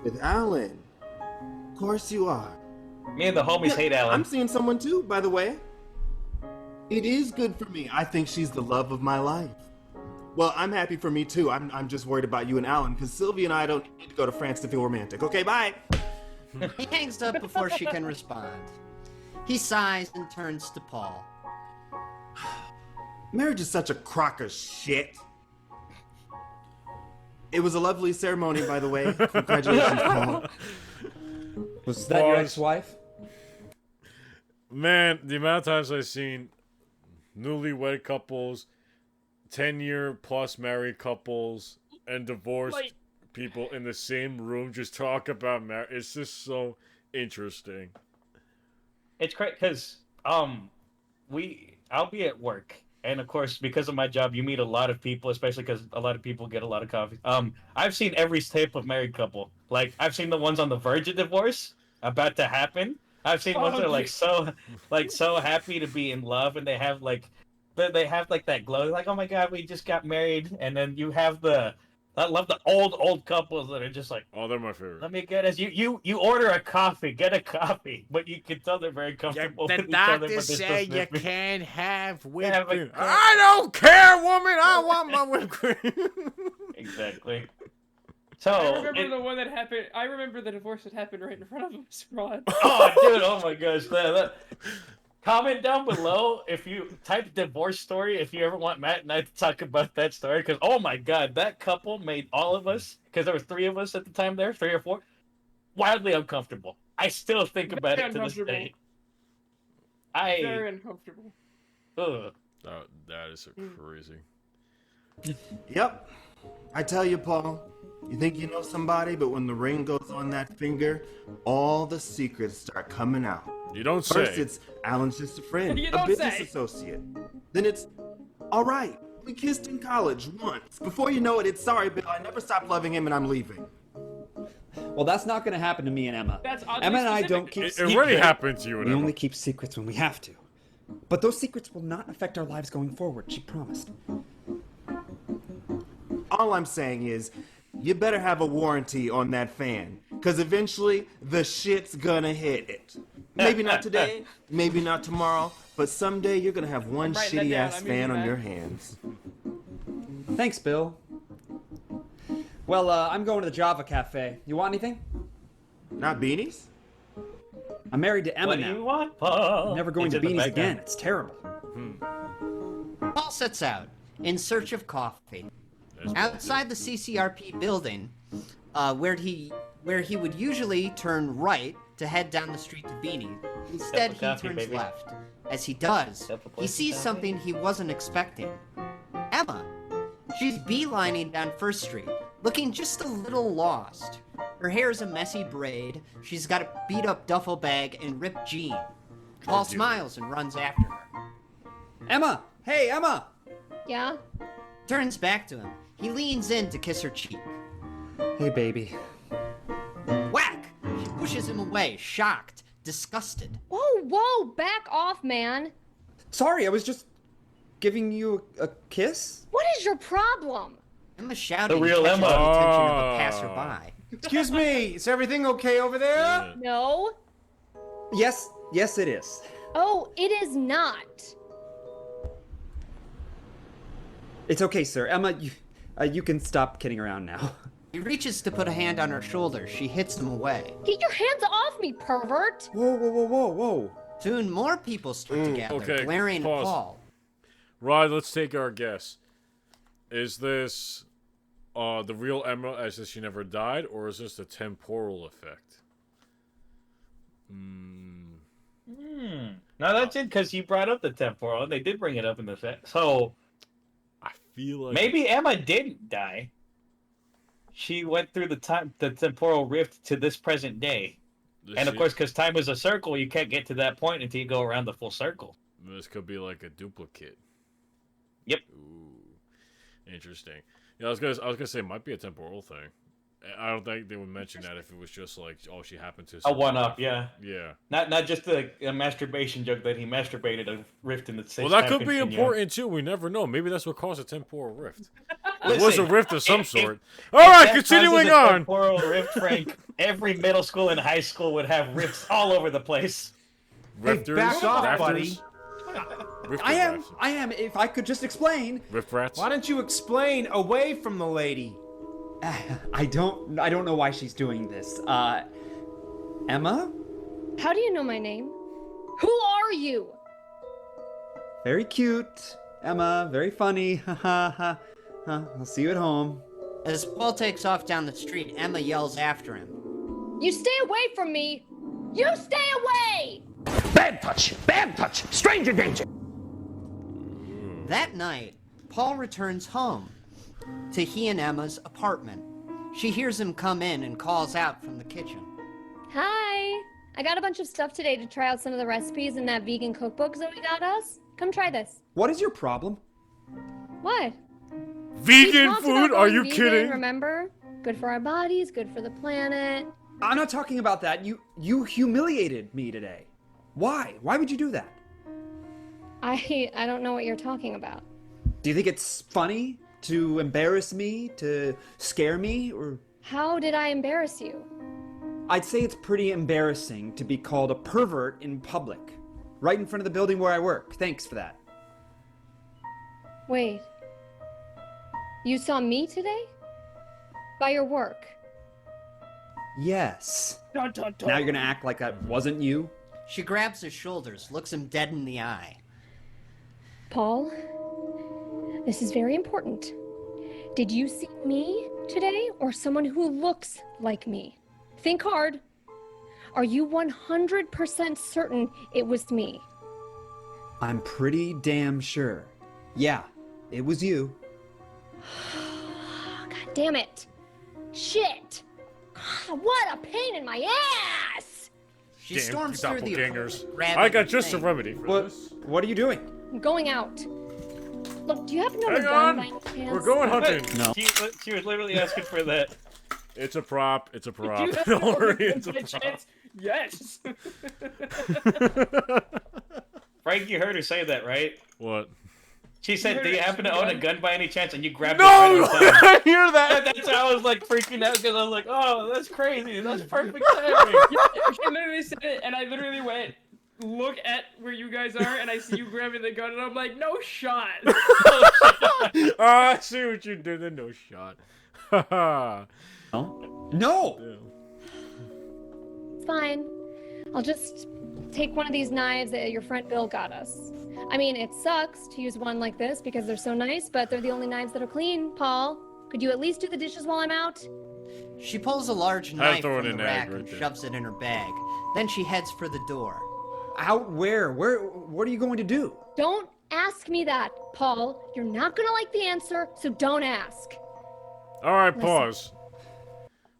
with Alan? Of course you are. Me and the homies hate Alan. I'm seeing someone too, by the way. It is good for me. I think she's the love of my life. Well, I'm happy for me too. I'm just worried about you and Alan, because Sylvia and I don't need to go to France to feel romantic. Okay, bye. He hangs up before she can respond. He sighs and turns to Paul. Marriage is such a crock of shit. It was a lovely ceremony, by the way. Congratulations, Paul. Was that your ex-wife? Man, the amount of times I've seen newlywed couples, 10-year plus married couples, and divorced people in the same room just talk about marriage. It's just so interesting. It's great because I'll be at work, and of course because of my job you meet a lot of people, especially because a lot of people get a lot of coffee. I've seen every type of married couple. Like I've seen the ones on the verge of divorce, about to happen. I've seen ones that are so happy to be in love, and they have that glow, like, oh my god, we just got married. And then you have I love the old couples that are just like, oh, they're my favorite. Let me get us. You order a coffee, get a coffee, but you can tell they're very comfortable The with each other. doctor But they're said still you sniffing. can't have whipped Have a cream. cup. I don't care, woman. I want my whipped cream. Exactly. So I remember the one that happened. I remember the divorce that happened right in front of us, Rod. Oh, dude! Oh my gosh! Comment down below if you type divorce story if you ever want Matt and I to talk about that story, because oh my god, that couple made all of us, because there were 3 of us at the time there, 3 or 4, wildly uncomfortable. I still think about it to this day. Very uncomfortable. Ugh. That is so crazy. Yep. I tell you, Paul, you think you know somebody, but when the ring goes on that finger, all the secrets start coming out. You don't First say. it's Alan's just a friend, You a don't business say. associate. Then it's, all right, We kissed in college once. Before you know it, it's sorry, Bill. I never stopped loving him and I'm leaving. Well, that's not going to happen to me and Emma. That's oddly Emma and I specific. don't keep It secrets. already happened to you and We Emma. only keep secrets when we have to. But those secrets will not affect our lives going forward, she promised. All I'm saying is, you better have a warranty on that fan, because eventually the shit's gonna hit it. Maybe not today, maybe not tomorrow, but someday you're gonna have one writing that shitty down. ass I'm fan using on that. your hands. Thanks, Bill. Well, I'm going to the Java Cafe. You want anything? Not beanies? I'm married to Emma What now. do you want, Paul? I'm never going It's to in the Beanies background. again. It's terrible. Paul sets out in search of coffee. Outside the CCRP building, where he would usually turn right to head down the street to Beanie, instead he Cup of coffee, turns baby. left. As he does, Cup of he sees coffee. something he wasn't expecting. Emma. She's beelining down First Street, looking just a little lost. Her hair's a messy braid, she's got a beat-up duffel bag and ripped jeans. Paul smiles and runs after her. Emma! Hey, Emma! Yeah? Turns back to him. He leans in to kiss her cheek. Hey, baby. Whack! She pushes him away, shocked, disgusted. Whoa, back off, man. Sorry, I was just giving you a kiss? What is your problem? Emma shouted The real and catches Emma. the attention of a passerby. Excuse me, is everything okay over there? No. Yes, it is. Oh, it is not. It's okay, sir. Emma, you can stop kidding around now. He reaches to put a hand on her shoulder. She hits him away. Get your hands off me, pervert. Whoa. Soon more people start to gather, Okay, glaring at pause. Paul. Rod, let's take our guess. Is this the real Emma as if she never died, or is this a temporal effect? No, that's it, because you brought up the temporal, and they did bring it up in the set. So, I feel like maybe Emma didn't die. She went through the temporal rift to this present day. And of course, because time is a circle, you can't get to that point until you go around the full circle. This could be like a duplicate. Yep. Ooh, interesting. Yeah, I was gonna say it might be a temporal thing. I don't think they would mention that if it was just like, oh, she happened to. A one-up, yeah. Yeah. Not just a masturbation joke that he masturbated a rift in the same. Well, that could be important too. We never know. Maybe that's what caused a temporal rift. It was a Listen, rift of some if- sort. if All right, that continuing causes a on. Temporal rift, Frank. Every middle school and high school would have rifts all over the place. Rifters, back off, rafters, buddy. I am, if I could just explain. Rift rats. Why don't you explain away from the lady? I don't know why she's doing this. Emma? How do you know my name? Who are you? Very cute. Emma, very funny. Ha ha ha. I'll see you at home. As Paul takes off down the street, Emma yells after him. You stay away from me. You stay away. Bad touch! Bad touch! Stranger danger! That night, Paul returns home to he and Emma's apartment. She hears him come in and calls out from the kitchen. Hi. I got a bunch of stuff today to try out some of the recipes in that vegan cookbook Zoe got us. Come try this. What is your problem? What? Vegan We talked food? about Are going you vegan, kidding? Remember? Good for our bodies, good for the planet. I'm not talking about that. You humiliated me today. Why? Why would you do that? I don't know what you're talking about. Do you think it's funny to embarrass me, to scare me, or... How did I embarrass you? I'd say it's pretty embarrassing to be called a pervert in public. Right in front of the building where I work. Thanks for that. Wait. You saw me today? By your work? Yes. Dun, dun, dun. Now you're gonna act like that wasn't you? She grabs his shoulders, looks him dead in the eye. Paul, this is very important. Did you see me today or someone who looks like me? Think hard. Are you 100% certain it was me? I'm pretty damn sure. Yeah, it was you. God damn it. Shit. God, what a pain in my ass! She Damn storms through the doppelgangers. apartment, grabbing I got her just a thing. remedy for this. What are you doing? I'm going out. Look, do you happen to have Hang a gun on. by any chance? We're going hunting. No. She was literally asking for that. It's a prop. It's a Do prop. you have Don't a worry, gun it's a by prop. chance? Yes. Frank, you heard her say that, right? What? She said, heard "Do you her happen to say own a gun? gun by any chance?" And you grabbed No! it right on time. I hear that. That's how I was like freaking out because I was like, "Oh, that's crazy. That's perfect timing." She literally said it, and I literally went, look at where you guys are, and I see you grabbing the gun, and I'm like, no shot. Oh, I see what you did. Then no shot. No. It's fine. I'll just take one of these knives that your friend Bill got us. I mean, it sucks to use one like this because they're so nice, but they're the only knives that are clean. Paul, could you at least do the dishes while I'm out? She pulls a large knife throw from in the an egg rack right and there. shoves it in her bag. Then she heads for the door. Out where? What are you going to do? Don't ask me that, Paul. You're not gonna like the answer, so don't ask. All right, Listen. pause.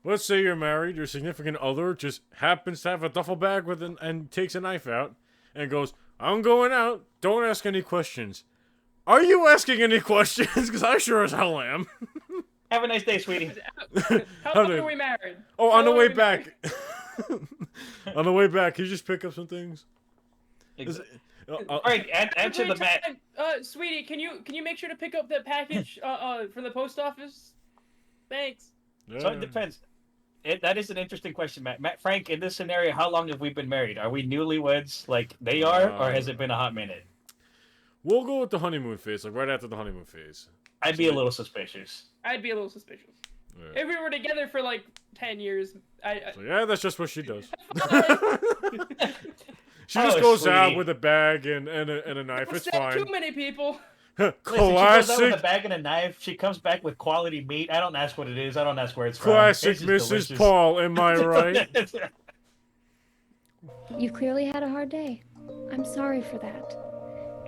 Let's say you're married. Your significant other just happens to have a duffel bag with and takes a knife out and goes, "I'm going out. Don't ask any questions." Are you asking any questions? Because I sure as hell am. Have a nice day, sweetie. How long are we married? Oh, How on the long way are we back. On the way back, can you just pick up some things? All right, answer the mat. Sweetie, can you make sure to pick up that package from the post office? Thanks. So it depends. That is an interesting question, Matt. Frank, in this scenario, how long have we been married? Are we newlyweds like they are, or has it been a hot minute? We'll go with the honeymoon phase, like right after the honeymoon phase. I'd be a little suspicious. I'd be a little suspicious. Yeah. If we were together for like 10 years, So, yeah, that's just what she does. She Oh, just goes out sweetie. with a bag and a knife. It's Upset fine. too many people. Listen, she goes out with Classic, a bag and a knife. She comes back with quality meat. I don't ask what it is. I don't ask where it's from. classic It's just Mrs. delicious. Paul. Am I right? You clearly had a hard day. I'm sorry for that.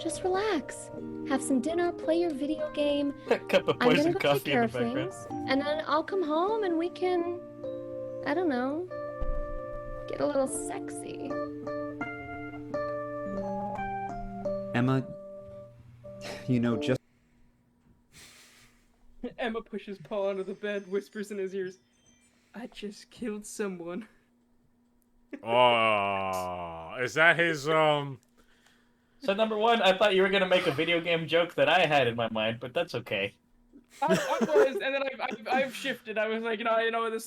Just relax. Have some dinner, play your video game. A cup of I'm gonna poison go take coffee care in of the background. things, and then I'll come home and we can, I don't know, get a little sexy. Emma, just Emma pushes Paul under the bed, whispers in his ears, "I just killed someone." Oh, is that his So number one, I thought you were gonna make a video game joke that I had in my mind, but that's okay. I was, and then I've shifted. I was like,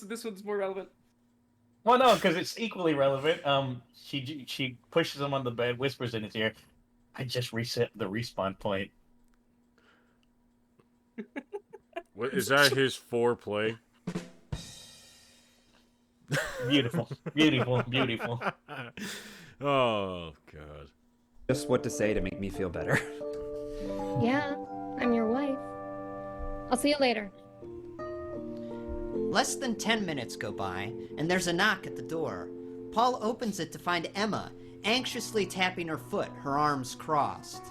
this one's more relevant. Well, no, because it's equally relevant. She pushes him on the bed, whispers in his ear, "I just reset the respawn point." What is that his foreplay? Beautiful, beautiful, beautiful. Oh god. just what to say to make me feel better. Yeah, I'm your wife. I'll see you later. Less than 10 minutes go by, and there's a knock at the door. Paul opens it to find Emma, anxiously tapping her foot, her arms crossed.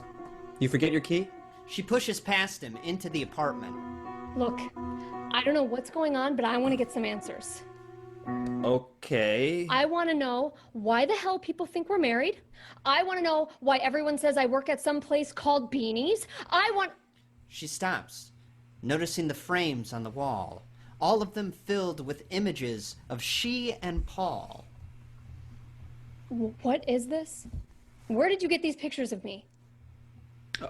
You forget your key? She pushes past him into the apartment. Look, I don't know what's going on, but I want to get some answers. Okay. I want to know why the hell people think we're married. I want to know why everyone says I work at some place called Beanies. She stops, noticing the frames on the wall, all of them filled with images of she and Paul. What is this? Where did you get these pictures of me?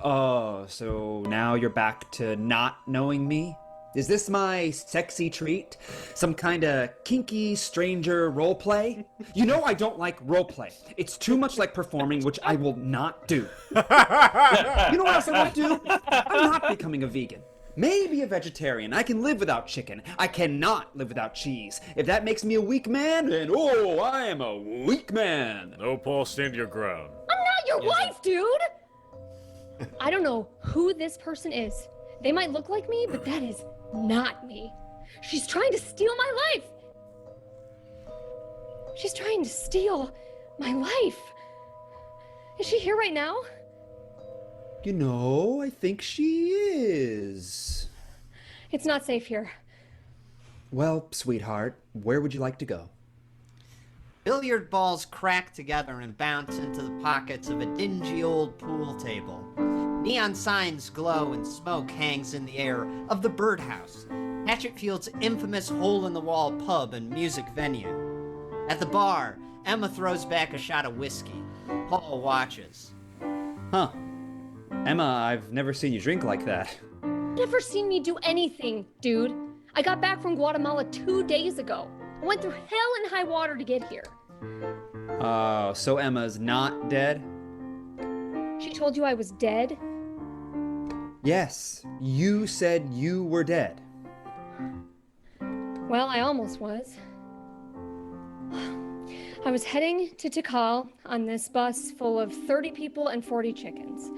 Oh, so now you're back to not knowing me? Is this my sexy treat? Some kind of kinky stranger roleplay? You know I don't like roleplay. It's too much like performing, which I will not do. You know what else I won't do? I'm not becoming a vegan. Maybe a vegetarian. I can live without chicken. I cannot live without cheese. If that makes me a weak man, then oh, I am a weak man. No, Paul, stand your ground. I'm not your wife, dude! I don't know who this person is. They might look like me, but that is not me. She's trying to steal my life. She's trying to steal my life. Is she here right now? You know, I think she is. It's not safe here. Well, sweetheart, where would you like to go? Billiard balls crack together and bounce into the pockets of a dingy old pool table. Neon signs glow and smoke hangs in the air of the Birdhouse, Hatchetfield's infamous hole-in-the-wall pub and music venue. At the bar, Emma throws back a shot of whiskey. Paul watches. Huh. Emma, I've never seen you drink like that. Never seen me do anything, dude. I got back from Guatemala 2 days ago. I went through hell and high water to get here. So Emma's not dead? She told you I was dead? Yes, you said you were dead. Well, I almost was. I was heading to Tikal on this bus full of 30 people and 40 chickens.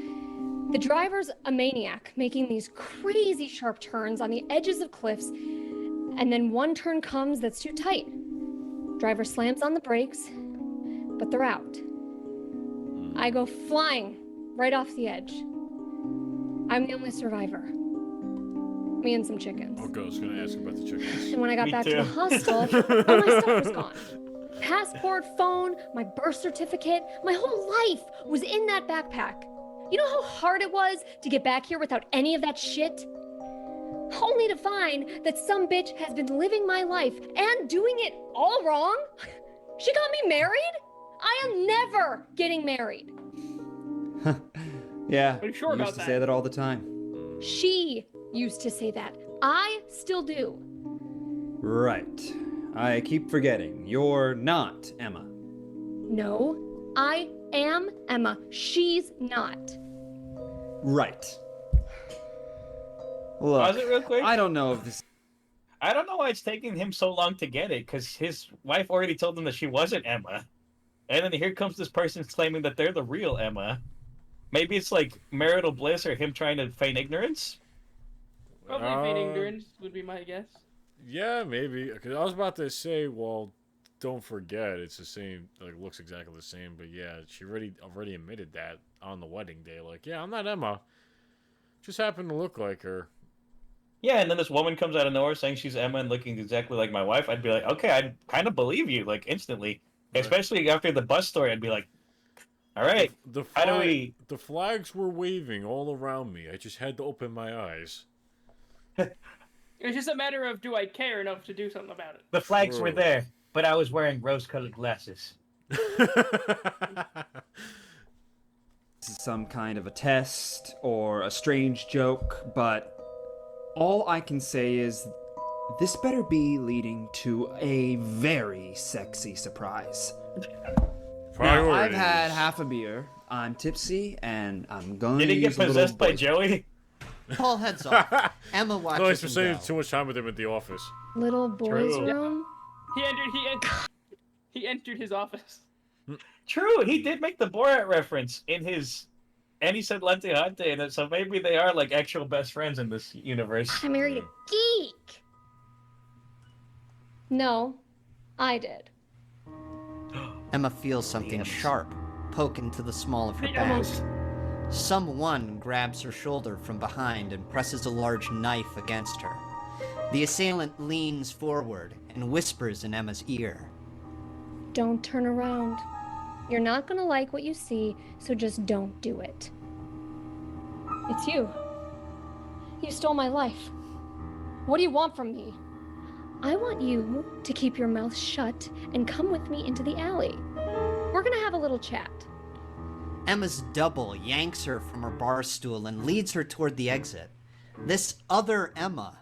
The driver's a maniac, making these crazy sharp turns on the edges of cliffs, and then one turn comes that's too tight. Driver slams on the brakes, but they're out. I go flying right off the edge. I'm the only survivor. Me and some chickens. Okay, I was gonna ask about the chickens. And when I got back to the hostel, all my stuff was gone. Passport, phone, my birth certificate, my whole life was in that backpack. You know how hard it was to get back here without any of that shit? Only to find that some bitch has been living my life and doing it all wrong? She got me married? I am never getting married. Yeah, Are you sure you about used to that? say that all the time. She used to say that. I still do. Right. I keep forgetting. You're not Emma. No, I am Emma. She's not. Right. Look, Pause it real quick. I don't know if this... I don't know why it's taking him so long to get it, because his wife already told him that she wasn't Emma. And then here comes this person claiming that they're the real Emma. Maybe it's like marital bliss or him trying to feign ignorance? Probably feign ignorance would be my guess. Yeah, maybe. Because I was about to say, well, don't forget, it's the same, like, looks exactly the same. But yeah, she already admitted that on the wedding day. Like, yeah, I'm not Emma. Just happened to look like her. Yeah, and then this woman comes out of nowhere saying she's Emma and looking exactly like my wife. I'd be like, okay, I'd kind of believe you, like, instantly. Right. Especially after the bus story, I'd be like, all right, how do we... The flags were waving all around me. I just had to open my eyes. It's just a matter of, do I care enough to do something about it? The flags were there, but I was wearing rose-colored glasses. This is some kind of a test or a strange joke, but all I can say is this better be leading to a very sexy surprise. Now, I've had half a beer, I'm tipsy, and I'm going to Did he get possessed by Joey? Paul heads off. Emma watches No, he's for him spending go. too much time with him at the office. Little boy's True. room? He entered his office. True, he did make the Borat reference in his... And he said Lente Hante, and so maybe they are like actual best friends in this universe. I married a geek. No, I did. Emma feels something sharp poke into the small of her back. Someone grabs her shoulder from behind and presses a large knife against her. The assailant leans forward and whispers in Emma's ear. Don't turn around. You're not gonna like what you see, so just don't do it. It's you. You stole my life. What do you want from me? I want you to keep your mouth shut and come with me into the alley. We're gonna have a little chat. Emma's double yanks her from her bar stool and leads her toward the exit. This other Emma,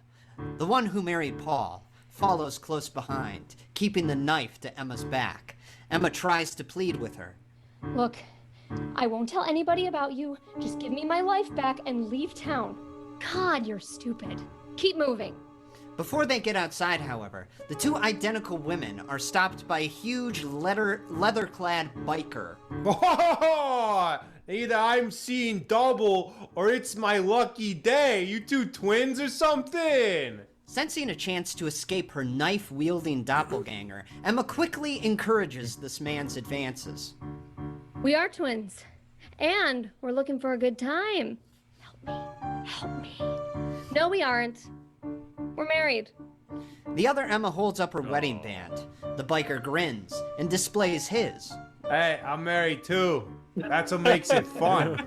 the one who married Paul, follows close behind, keeping the knife to Emma's back. Emma tries to plead with her. Look, I won't tell anybody about you. Just give me my life back and leave town. God, you're stupid. Keep moving. Before they get outside, however, the two identical women are stopped by a huge leather-clad biker. Oh, either I'm seeing double or it's my lucky day. You two twins or something? Sensing a chance to escape her knife-wielding doppelganger, Emma quickly encourages this man's advances. We are twins. And we're looking for a good time. Help me. Help me. No, we aren't. We're married. The other Emma holds up her wedding band. The biker grins and displays his. Hey, I'm married too. That's what makes it fun.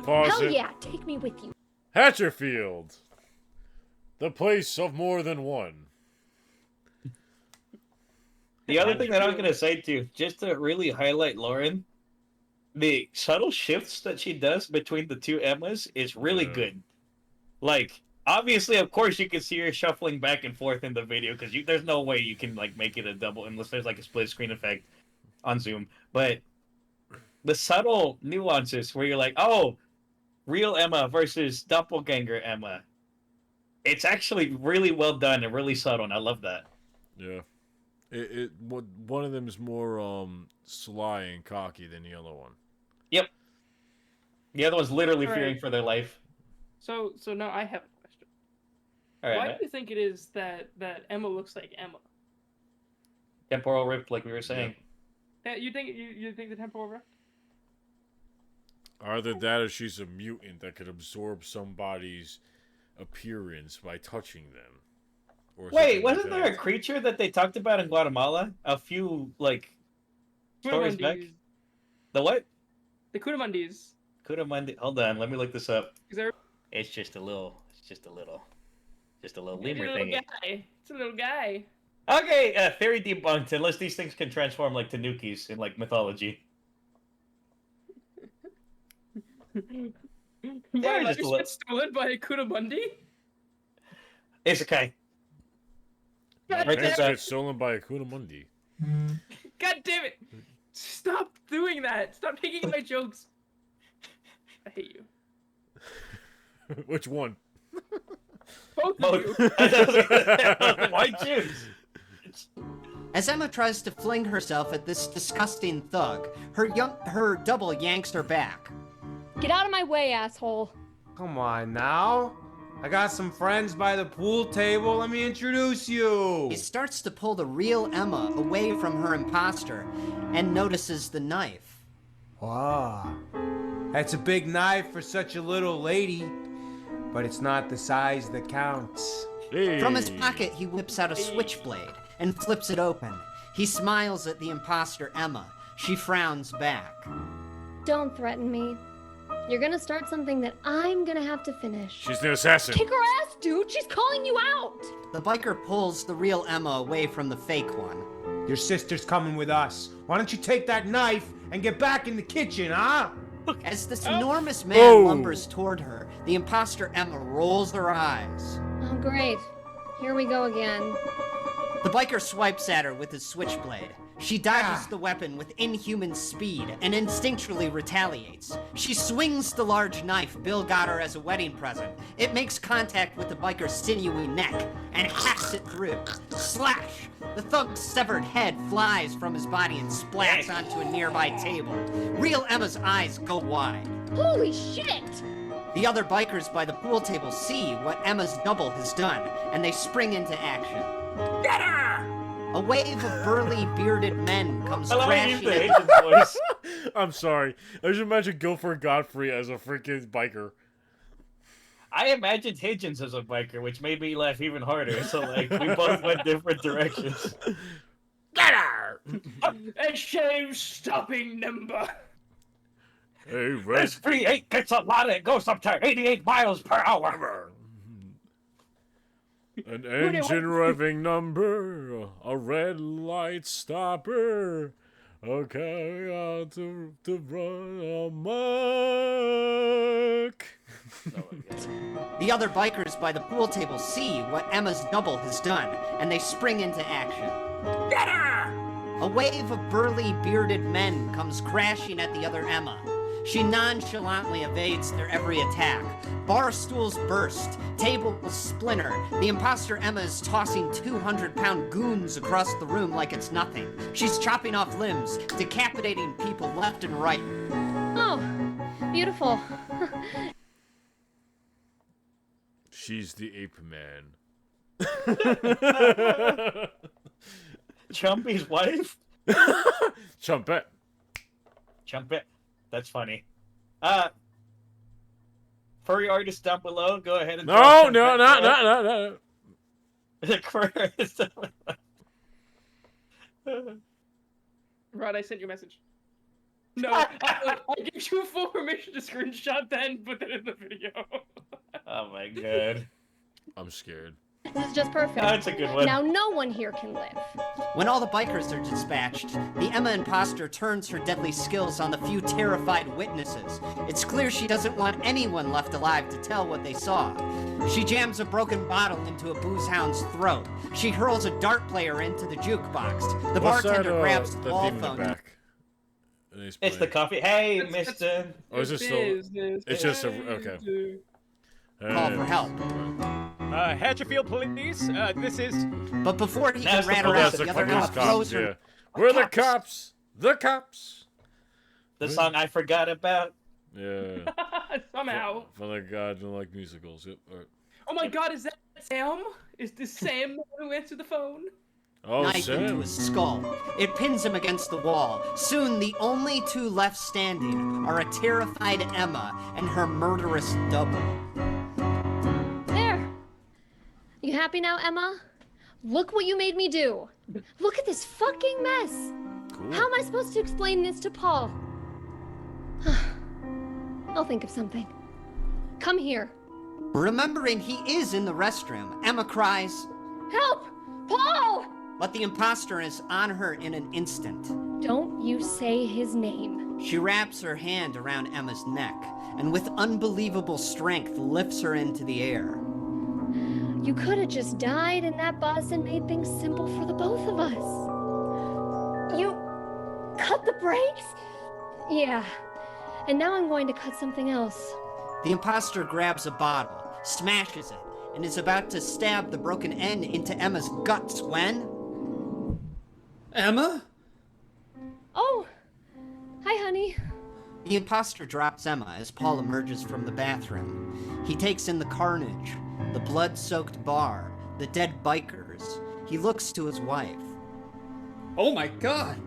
Pause Hell it. yeah, take me with you. Hatcherfield. The place of more than one. The other thing that I was gonna say too, just to really highlight Lauren, the subtle shifts that she does between the two Emmas is really good. Like, obviously, of course, you can see her shuffling back and forth in the video because there's no way you can like make it a double unless there's like a split screen effect on Zoom. But the subtle nuances where you're like, oh, real Emma versus doppelganger Emma. It's actually really well done and really subtle, and I love that. Yeah. One of them is more sly and cocky than the other one. Yep. The other one's literally All right. fearing for their life. So now I have a question. All right, Why Matt. do you think it is that Emma looks like Emma? Temporal rift, like we were saying. Yeah, you think the temporal rift? Either that or she's a mutant that could absorb somebody's appearance by touching them. Or Wait, something wasn't like there a that. creature that they talked about in Guatemala a few like stories back? Cootamundis. The what? The Cootamundis. Cootamundi. Hold on, let me look this up. Is there? It's just a little It's a lemur little thingy. guy. It's a little guy. Okay, theory debunked. Unless these things can transform like tanukis in like mythology. My just a luggage little- gets stolen by a Cootamundi? Isekai. My God pants damn it! get stolen by a Cootamundi. God damn it! Stop doing that! Stop taking my jokes! I hate you. Which one? Both of you! Why choose? As Emma tries to fling herself at this disgusting thug, her double yanks her back. Get out of my way, asshole. Come on now. I got some friends by the pool table. Let me introduce you. He starts to pull the real Emma away from her imposter and notices the knife. Wow. That's a big knife for such a little lady. But it's not the size that counts. From his pocket, he whips out a switchblade and flips it open. He smiles at the imposter Emma. She frowns back. Don't threaten me. You're gonna start something that I'm gonna have to finish. She's the assassin. Kick her ass, dude! She's calling you out! The biker pulls the real Emma away from the fake one. Your sister's coming with us. Why don't you take that knife and get back in the kitchen, huh? As this enormous man lumbers toward her, the imposter Emma rolls her eyes. Oh, great. Here we go again. The biker swipes at her with his switchblade. She dodges the weapon with inhuman speed and instinctually retaliates. She swings the large knife Bill got her as a wedding present. It makes contact with the biker's sinewy neck and hacks it through. Slash! The thug's severed head flies from his body and splats onto a nearby table. Real Emma's eyes go wide. Holy shit! The other bikers by the pool table see what Emma's double has done, and they spring into action. Get her! A wave of burly, bearded men comes crashing in. I'm sorry. I just imagine Gopher Godfrey as a freaking biker. I imagined Higgins as a biker, which made me laugh even harder. So like we both went different directions. Get her! A shame-stopping number. Hey, Red. This V8 gets a lot. It goes up to 88 miles per hour. An engine revving number, a red light stopper. Okay, to run amok. The other bikers by the pool table see what Emma's double has done, and they spring into action. Get her! A wave of burly, bearded men comes crashing at the other Emma. She nonchalantly evades their every attack. Bar stools burst, tables splinter. The imposter Emma is tossing 200-pound goons across the room like it's nothing. She's chopping off limbs, decapitating people left and right. Oh, beautiful. She's the ape man. Chumpy's wife? Chumpet. Chumpet. That's funny. Furry artists down below, go ahead and No. The furry artists down below. Rod, I sent you a message. No, I gave you full permission to screenshot that and put that in the video. Oh my god. I'm scared. This is just perfect. That's a good one. Now no one here can live. When all the bikers are dispatched, the Emma imposter turns her deadly skills on the few terrified witnesses. It's clear she doesn't want anyone left alive to tell what they saw. She jams a broken bottle into a booze hound's throat. She hurls a dart player into the jukebox. The What's bartender that, grabs the theme wall in the phone. back? It's the coffee. Hey, mister. Oh, is this still? It's just a okay. Call for help. Hatchetfield police, this is... But before he That's can rat the her out, police. the other Police cop cops, blows her. yeah. We're the cops. The cops. The song I forgot about. Yeah. Somehow. For the God who like musicals. Yep. All right. Oh my god, is that Sam? Is this Sam the one who answered the phone? Oh, Knife Sam. into his skull. It pins him against the wall. Soon, the only two left standing are a terrified Emma and her murderous double. There. You happy now, Emma? Look what you made me do. Look at this fucking mess. Cool. How am I supposed to explain this to Paul? I'll think of something. Come here. Remembering he is in the restroom, Emma cries, Help! Paul! but the imposter is on her in an instant. Don't you say his name. She wraps her hand around Emma's neck and with unbelievable strength lifts her into the air. You could have just died in that bus and made things simple for the both of us. You cut the brakes? Yeah. And now I'm going to cut something else. The imposter grabs a bottle, smashes it, and is about to stab the broken end into Emma's guts when... Emma? Oh! Hi, honey. The imposter drops Emma as Paul emerges from the bathroom. He takes in the carnage, the blood-soaked bar, the dead bikers. He looks to his wife. Oh my god!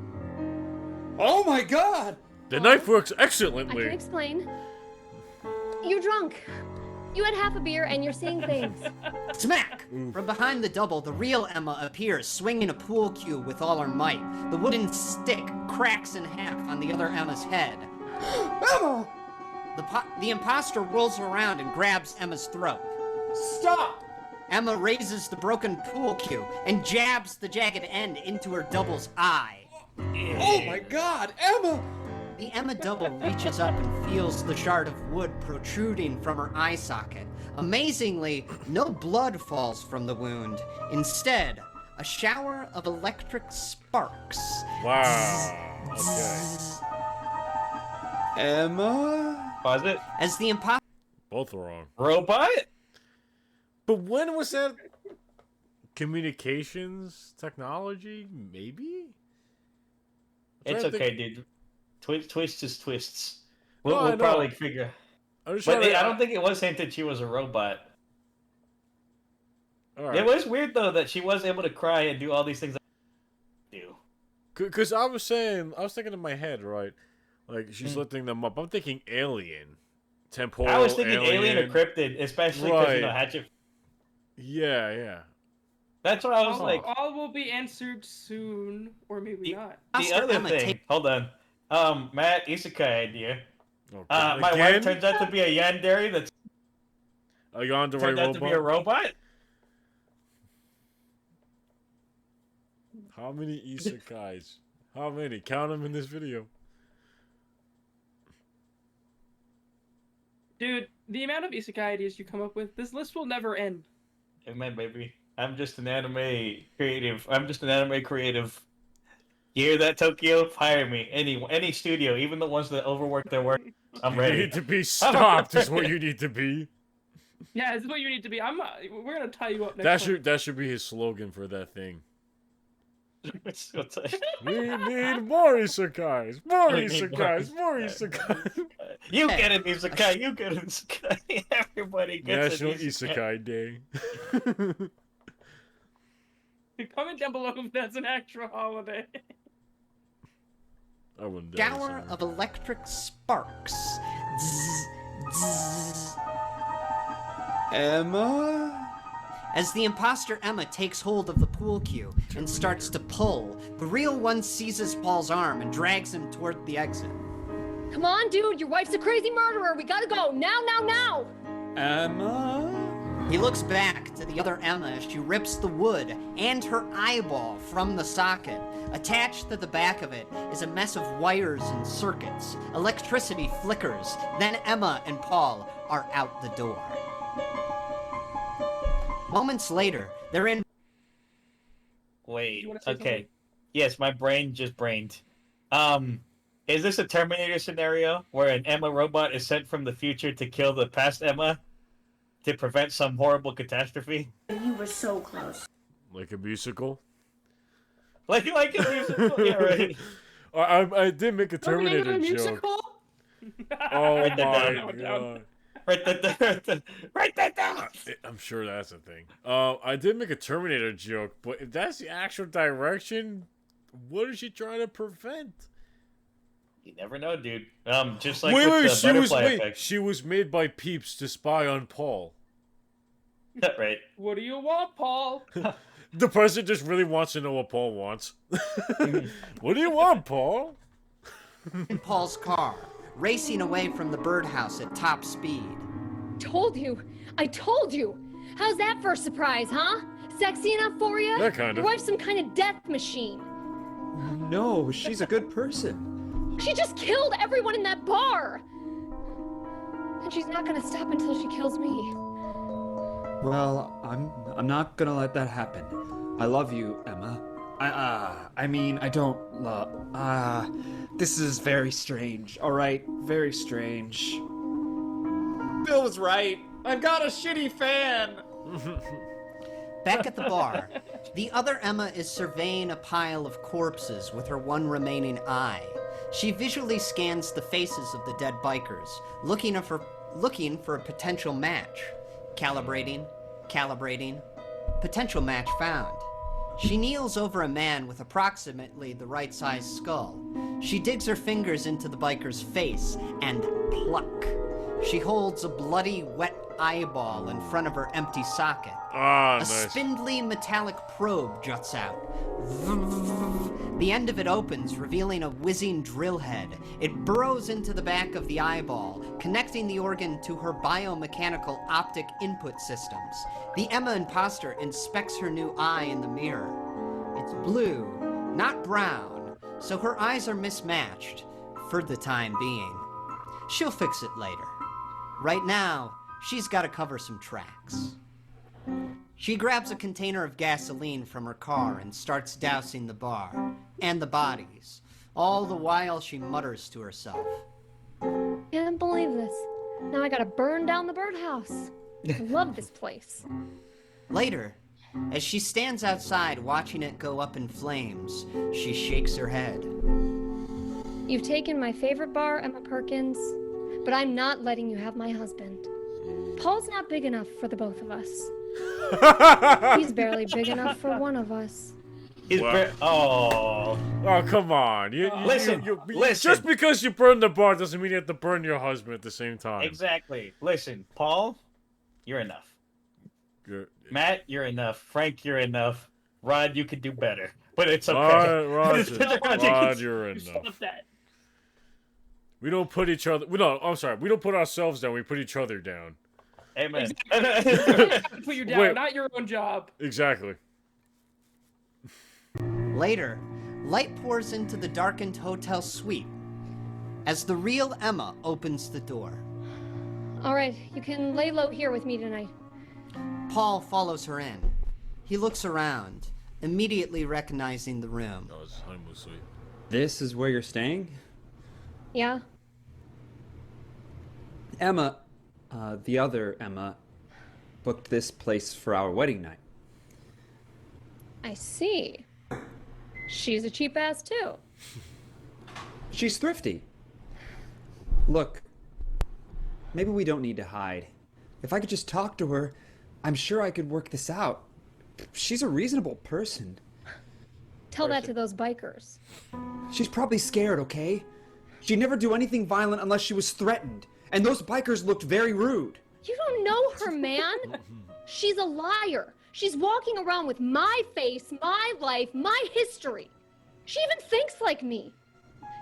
Oh my god! The knife works I excellently. can explain. You're drunk. You had half a beer and you're seeing things. Smack! From behind the double, the real Emma appears, swinging a pool cue with all her might. The wooden stick cracks in half on the other Emma's head. Emma! The imposter rolls around and grabs Emma's throat. Stop! Emma raises the broken pool cue and jabs the jagged end into her double's eye. Oh my god, Emma! The Emma double reaches up and feels the shard of wood protruding from her eye socket. Amazingly, no blood falls from the wound. Instead, a shower of electric sparks. Wow. Okay. Emma? Pause it. As the imposter... Both wrong. Robot? But when was that? Communications technology? Maybe? It's okay, dude. Twist is twists. We'll, No, I we'll know. probably figure. I'm just But trying to- I don't think it was hinted she was a robot. All right. It was weird though that she was able to cry and do all these things. Do. Because I was thinking in my head, right? Like, she's lifting them up. I'm thinking alien. Temporal I was thinking alien or cryptid, especially because Right. Hatchet. Yeah. That's what I was all, like. all will be answered soon, or maybe not. The other thing, hold on. Matt, isekai idea. Okay. My Again? wife turns out to be a yandere that's A yandere turned out to be a robot. How many isekais? How many? Count them in this video. Dude, the amount of isekai ideas you come up with, this list will never end. Hey, man, baby. I'm just an anime creative. You hear that, Tokyo? Hire me. Any studio, even the ones that overwork their work. I'm ready. You need to be stopped. Is what you need to be. Yeah, this is what you need to be. We're gonna tie you up next. That should be his slogan for that thing. We need more isekais. More isekais. More isekais. You get an isekai. You get an isekai. Everybody gets National an Isekai Day. Comment down below if that's an actual holiday. I wouldn't. Shower of electric sparks. Zzz, zzz. Emma? As the imposter Emma takes hold of the pool cue and starts to pull, the real one seizes Paul's arm and drags him toward the exit. Come on, dude, your wife's a crazy murderer. We gotta go. Now. Emma? He looks back to the other Emma as she rips the wood and her eyeball from the socket. Attached to the back of it is a mess of wires and circuits. Electricity flickers. Then Emma and Paul are out the door. Moments later, they're in... Wait, wanna say okay. something? Yes, my brain just brained. Is this a Terminator scenario where an Emma robot is sent from the future to kill the past Emma to prevent some horrible catastrophe? You were so close. Like a musical? Like a musical? Yeah, right. I did make a Terminator joke. musical? Oh Write that my down. god. Write that down. I'm sure that's a thing. I did make a Terminator joke, but if that's the actual direction, what is she trying to prevent? You never know, dude. Just like wait, with the butterfly effect. she was made by Peeps to spy on Paul. Right. What do you want, Paul? The president just really wants to know what Paul wants. What do you want, Paul? in Paul's car, racing away from the birdhouse at top speed. I told you. How's that for a surprise, huh? Sexy enough for you? That kind of. Your wife's some kind of death machine. No, she's a good person. She just killed everyone in that bar. And she's not gonna stop until she kills me. Well, I'm not gonna let that happen. I love you, Emma. I mean, I don't love... this is very strange, alright? Very strange. Bill was right. I've got a shitty fan. Back at the bar, the other Emma is surveying a pile of corpses with her one remaining eye. She visually scans the faces of the dead bikers, looking for a potential match. Calibrating. Potential match found. She kneels over a man with approximately the right size skull. She digs her fingers into the biker's face and pluck. She holds a bloody, wet eyeball in front of her empty socket. Ah, A nice. spindly metallic probe juts out. The end of it opens, revealing a whizzing drill head. It burrows into the back of the eyeball, connecting the organ to her biomechanical optic input systems. The Emma imposter inspects her new eye in the mirror. It's blue, not brown, so her eyes are mismatched, for the time being. She'll fix it later. Right now, she's got to cover some tracks. She grabs a container of gasoline from her car and starts dousing the bar and the bodies. All the while she mutters to herself. Can't believe this. Now I gotta burn down the birdhouse. I love this place. Later, as she stands outside watching it go up in flames, she shakes her head. You've taken my favorite bar, Emma Perkins, but I'm not letting you have my husband. Paul's not big enough for the both of us. He's barely big enough for one of us. Oh, come on. Listen. Just because you burn the bar doesn't mean you have to burn your husband at the same time. Exactly. Listen, Paul, you're enough. Matt, you're enough. Frank, you're enough. Rod, you could do better. But it's okay. Rod, you're enough. Stop that. We don't put each other... We don't put ourselves down. We put each other down. Amen. Put you down, Wait. not your own job. Exactly. Later, light pours into the darkened hotel suite as the real Emma opens the door. All right, you can lay low here with me tonight. Paul follows her in. He looks around, immediately recognizing the room. Oh, his honeymoon suite. This is where you're staying? Yeah? Emma, the other Emma, booked this place for our wedding night. I see. She's a cheap ass too. She's thrifty. Look, maybe we don't need to hide. If I could just talk to her, I'm sure I could work this out. She's a reasonable person. Tell that to those bikers. She's probably scared, okay? She'd never do anything violent unless she was threatened. And those bikers looked very rude. You don't know her, man. She's a liar. She's walking around with my face, my life, my history. She even thinks like me.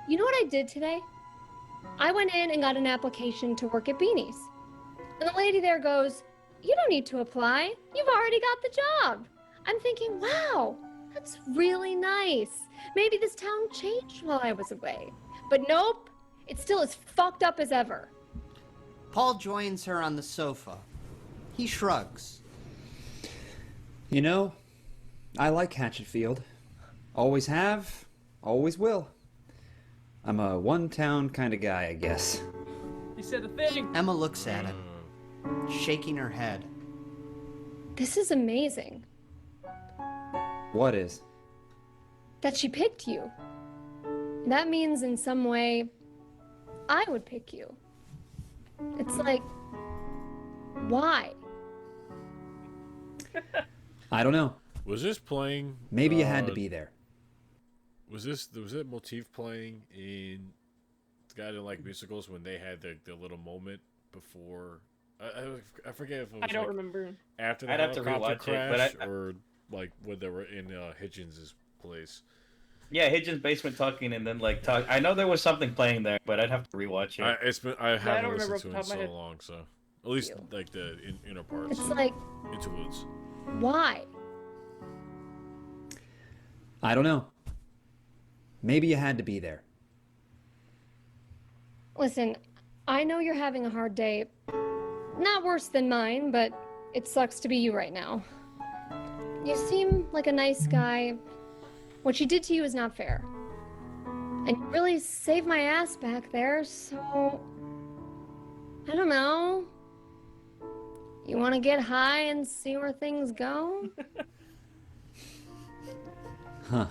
You know what I did today? I went in and got an application to work at Beanie's. And the lady there goes, "You don't need to apply. You've already got the job." I'm thinking, wow, that's really nice. Maybe this town changed while I was away. But nope, it's still as fucked up as ever. Paul joins her on the sofa. He shrugs. You know, I like Hatchetfield. Always have, always will. I'm a one-town kind of guy, I guess. You said the thing. Emma looks at it, shaking her head. This is amazing. What is? That she picked you. That means in some way, I would pick you. It's like, why? I don't know. Was this playing? Maybe you had to be there. Was that motif playing in The Guy That Didn't Like Musicals when they had their little moment before? I forget if it was I don't remember. After the I'd have to helicopter rewatch crash it, but or like when they were in Hitchens' place. Yeah, Hitchens' basement talking and then like talk. I know there was something playing there, but I'd have to rewatch it. I haven't don't remember listened to it in off the top of my so head. long, so at least like the inner parts. It's like, interludes. why? I don't know. Maybe you had to be there. Listen, I know you're having a hard day. Not worse than mine, but it sucks to be you right now. You seem like a nice guy. What she did to you is not fair. And you really saved my ass back there, so... I don't know. You want to get high and see where things go? Huh.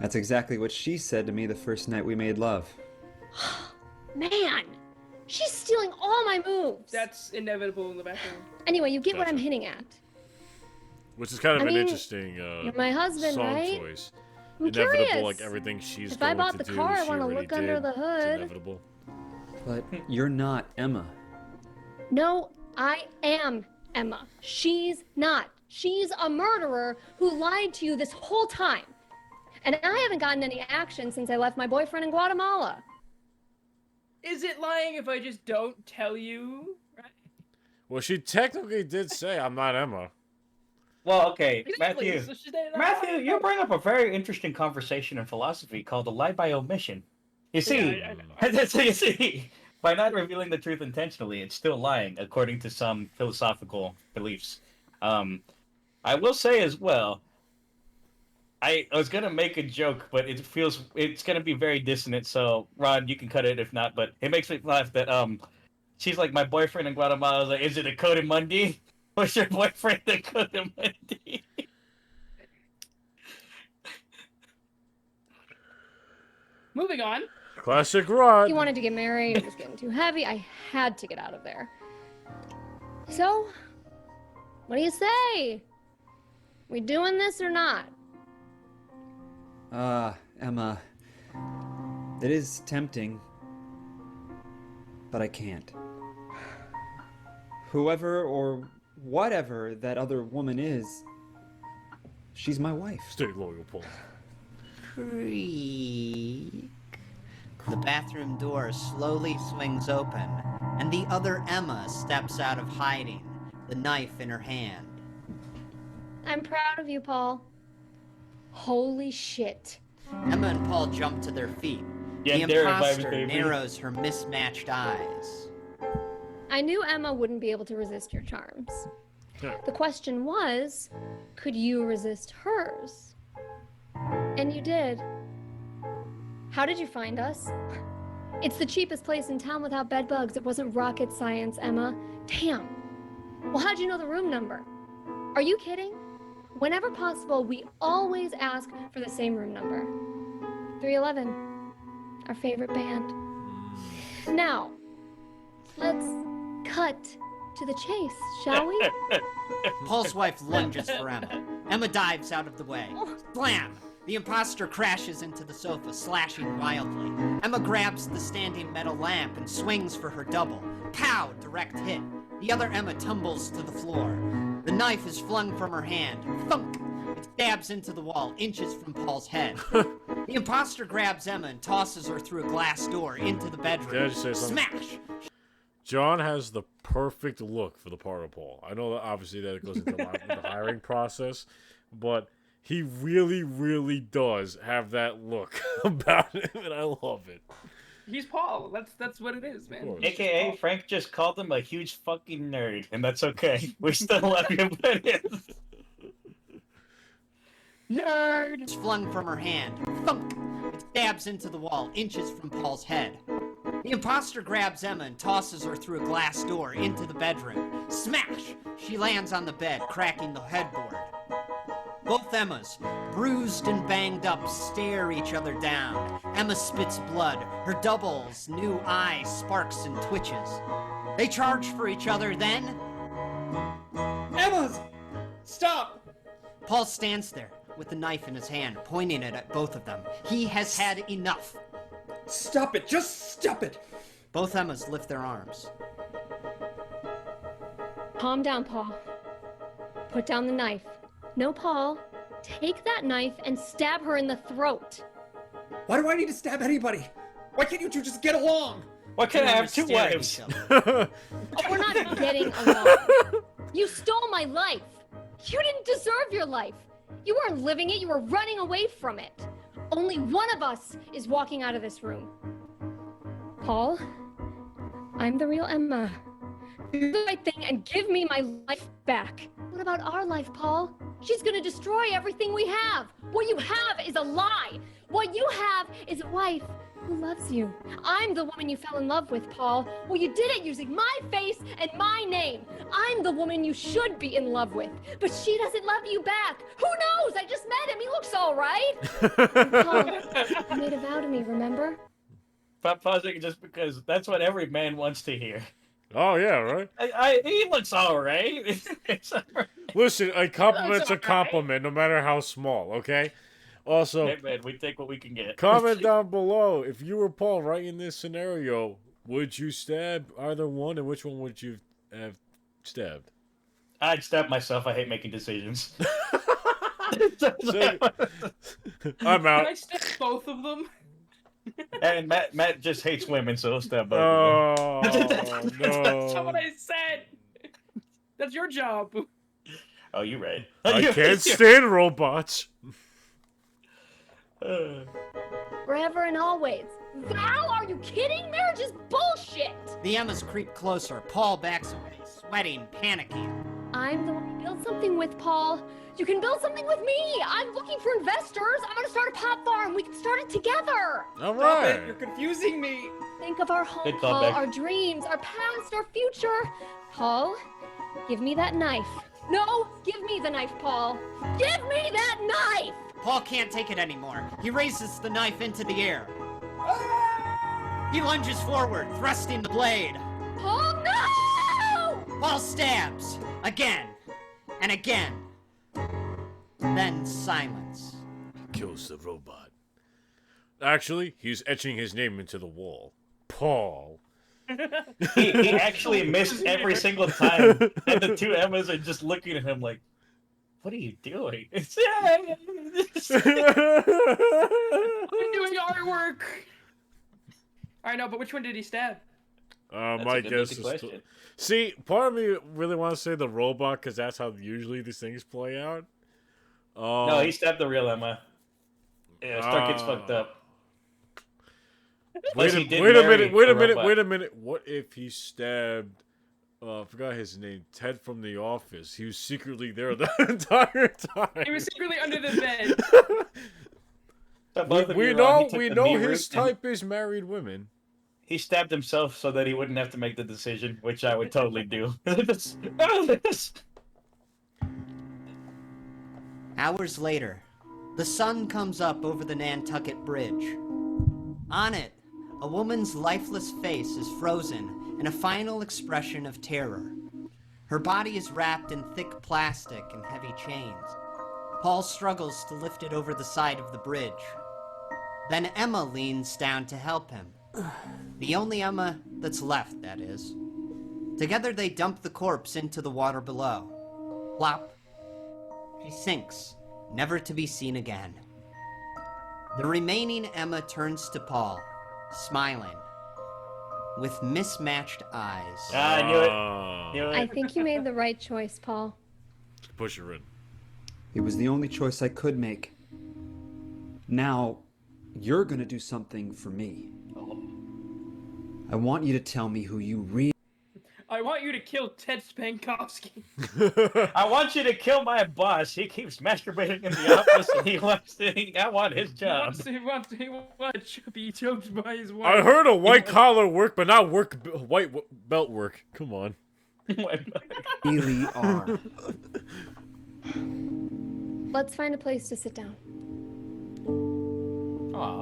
That's exactly what she said to me the first night we made love. Man! She's stealing all my moves! That's inevitable in the background. Anyway, you get what I'm hinting at. Which is kind of I an mean, interesting you're my husband, song right? choice. I'm Inevitable, curious. like everything she's If going I bought to the do, car, I she want to already look under did. the It's hood. inevitable. But you're not Emma. No, I am Emma. She's not. She's a murderer who lied to you this whole time. And I haven't gotten any action since I left my boyfriend in Guatemala. Is it lying if I just don't tell you? Right? Well, she technically did say, "I'm not Emma." Well, okay, Exactly, Matthew. so she's not Matthew, lying. you bring up a very interesting conversation in philosophy called a lie by omission. You see, so you see, by not revealing the truth intentionally, it's still lying, according to some philosophical beliefs. I will say as well, I was gonna make a joke, but it's gonna be very dissonant. So, Ron, you can cut it if not. But it makes me laugh that she's like, my boyfriend in Guatemala. I was like, is it a Codemundi? Was your boyfriend a Codemundi? Moving on. Classic Rod. He wanted to get married. It was getting too heavy. I had to get out of there. So, what do you say? We doing this or not? Emma, it is tempting, but I can't. Whoever or whatever that other woman is, she's my wife. Stay loyal, Paul. Creak. The bathroom door slowly swings open, and the other Emma steps out of hiding, the knife in her hand. I'm proud of you, Paul. Holy shit. Emma and Paul jump to their feet. Yeah, the they're reviving, imposter baby. narrows her mismatched eyes. I knew Emma wouldn't be able to resist your charms. The question was, could you resist hers? And you did. How did you find us? It's the cheapest place in town without bed bugs. It wasn't rocket science, Emma. Damn. Well, how'd you know the room number? Are you kidding? Whenever possible, we always ask for the same room number. 311. Our favorite band. Now, let's cut to the chase, shall we? Paul's wife lunges for Emma. Emma dives out of the way. Slam! The imposter crashes into the sofa, slashing wildly. Emma grabs the standing metal lamp and swings for her double. Pow! Direct hit. The other Emma tumbles to the floor. The knife is flung from her hand. Thunk! It stabs into the wall, inches from Paul's head. The imposter grabs Emma and tosses her through a glass door into the bedroom. Can I just say something? Smash! John has the perfect look for the part of Paul. I know that obviously that goes into the hiring process, but he really, really does have that look about him, and I love it. He's Paul. That's what it is, man. AKA, Frank just called him a huge fucking nerd, and that's okay. We still love him, but Nerd! It's flung from her hand. Thunk! It stabs into the wall, inches from Paul's head. The imposter grabs Emma and tosses her through a glass door into the bedroom. Smash! She lands on the bed, cracking the headboard. Both Emmas, bruised and banged up, stare each other down. Emma spits blood. Her double's new eye sparks and twitches. They charge for each other, then... Emma! Stop! Paul stands there, with the knife in his hand, pointing it at both of them. He has had enough. Stop it! Just stop it! Both Emmas lift their arms. Calm down, Paul. Put down the knife. No, Paul. Take that knife and stab her in the throat. Why do I need to stab anybody? Why can't you two just get along? Why can't I have two wives? Oh, we're not getting along. You stole my life. You didn't deserve your life. You weren't living it, you were running away from it. Only one of us is walking out of this room. Paul, I'm the real Emma. Do the right thing and give me my life back. What about our life, Paul? She's gonna destroy everything we have. What you have is a lie. What you have is a wife who loves you. I'm the woman you fell in love with, Paul. Well, you did it using my face and my name. I'm the woman you should be in love with, but she doesn't love you back. Who knows? I just met him. He looks all right. Paul, you made a vow to me, remember? Stop pausing just because that's what every man wants to hear. Oh, yeah, right? He looks all right. Listen, a compliment's a compliment, no matter how small, okay? Also, hey man, we take what we can get. Comment down below, if you were Paul right in this scenario, would you stab either one, and which one would you have stabbed? I'd stab myself. I hate making decisions. I'm out. Can I stab both of them? And Matt just hates women, so he'll stab both of them. That's not what I said. That's your job. Oh, you're right. I can't stand robots. Forever and always. Val, are you kidding? Marriage is bullshit! The Emmas creep closer. Paul backs away, sweating, panicking. I'm the one you build something with, Paul. You can build something with me. I'm looking for investors. I'm gonna start a pop farm. We can start it together. All Stop right. it! You're confusing me. Think of our home, Good Paul, callback. our dreams, our past, our future. Paul, give me that knife. No, give me the knife, Paul. Give me that knife! Paul can't take it anymore. He raises the knife into the air. He lunges forward, thrusting the blade. Paul, no! Paul stabs. Again. And again. Then silence. Kills the robot. Actually, he's etching his name into the wall. Paul. He actually missed every single time, and the two Emmas are just looking at him like, "What are you doing?" I'm doing artwork. I know, but which one did he stab? My guess is question. See, part of me really wants to say the robot because that's how usually these things play out. No, he stabbed the real Emma. Yeah, Star Kid's fucked up. Wait Plus, a he did minute. marry a robot. What if he stabbed? I forgot his name. Ted from The Office. He was secretly there the entire time. He was secretly under the bed. So both of We you are wrong. know. He took We the know knee his route, and type is married women. He stabbed himself so that he wouldn't have to make the decision, which I would totally do. Hours later, the sun comes up over the Nantucket Bridge. On it, a woman's lifeless face is frozen in a final expression of terror. Her body is wrapped in thick plastic and heavy chains. Paul struggles to lift it over the side of the bridge. Then Emma leans down to help him. The only Emma that's left, that is. Together they dump the corpse into the water below. Plop. She sinks, never to be seen again. The remaining Emma turns to Paul, smiling, with mismatched eyes. Ah, I knew it. Knew it. I think you made the right choice, Paul. Push her in. It was the only choice I could make. Now, you're gonna do something for me. I want you to tell me who you really... I want you to kill Ted Spankowski. I want you to kill my boss. He keeps masturbating in the office, and he wants to. I want his job. He wants to be choked by his wife. I heard of white collar work, but not white belt work. Come on. really are. Let's find a place to sit down.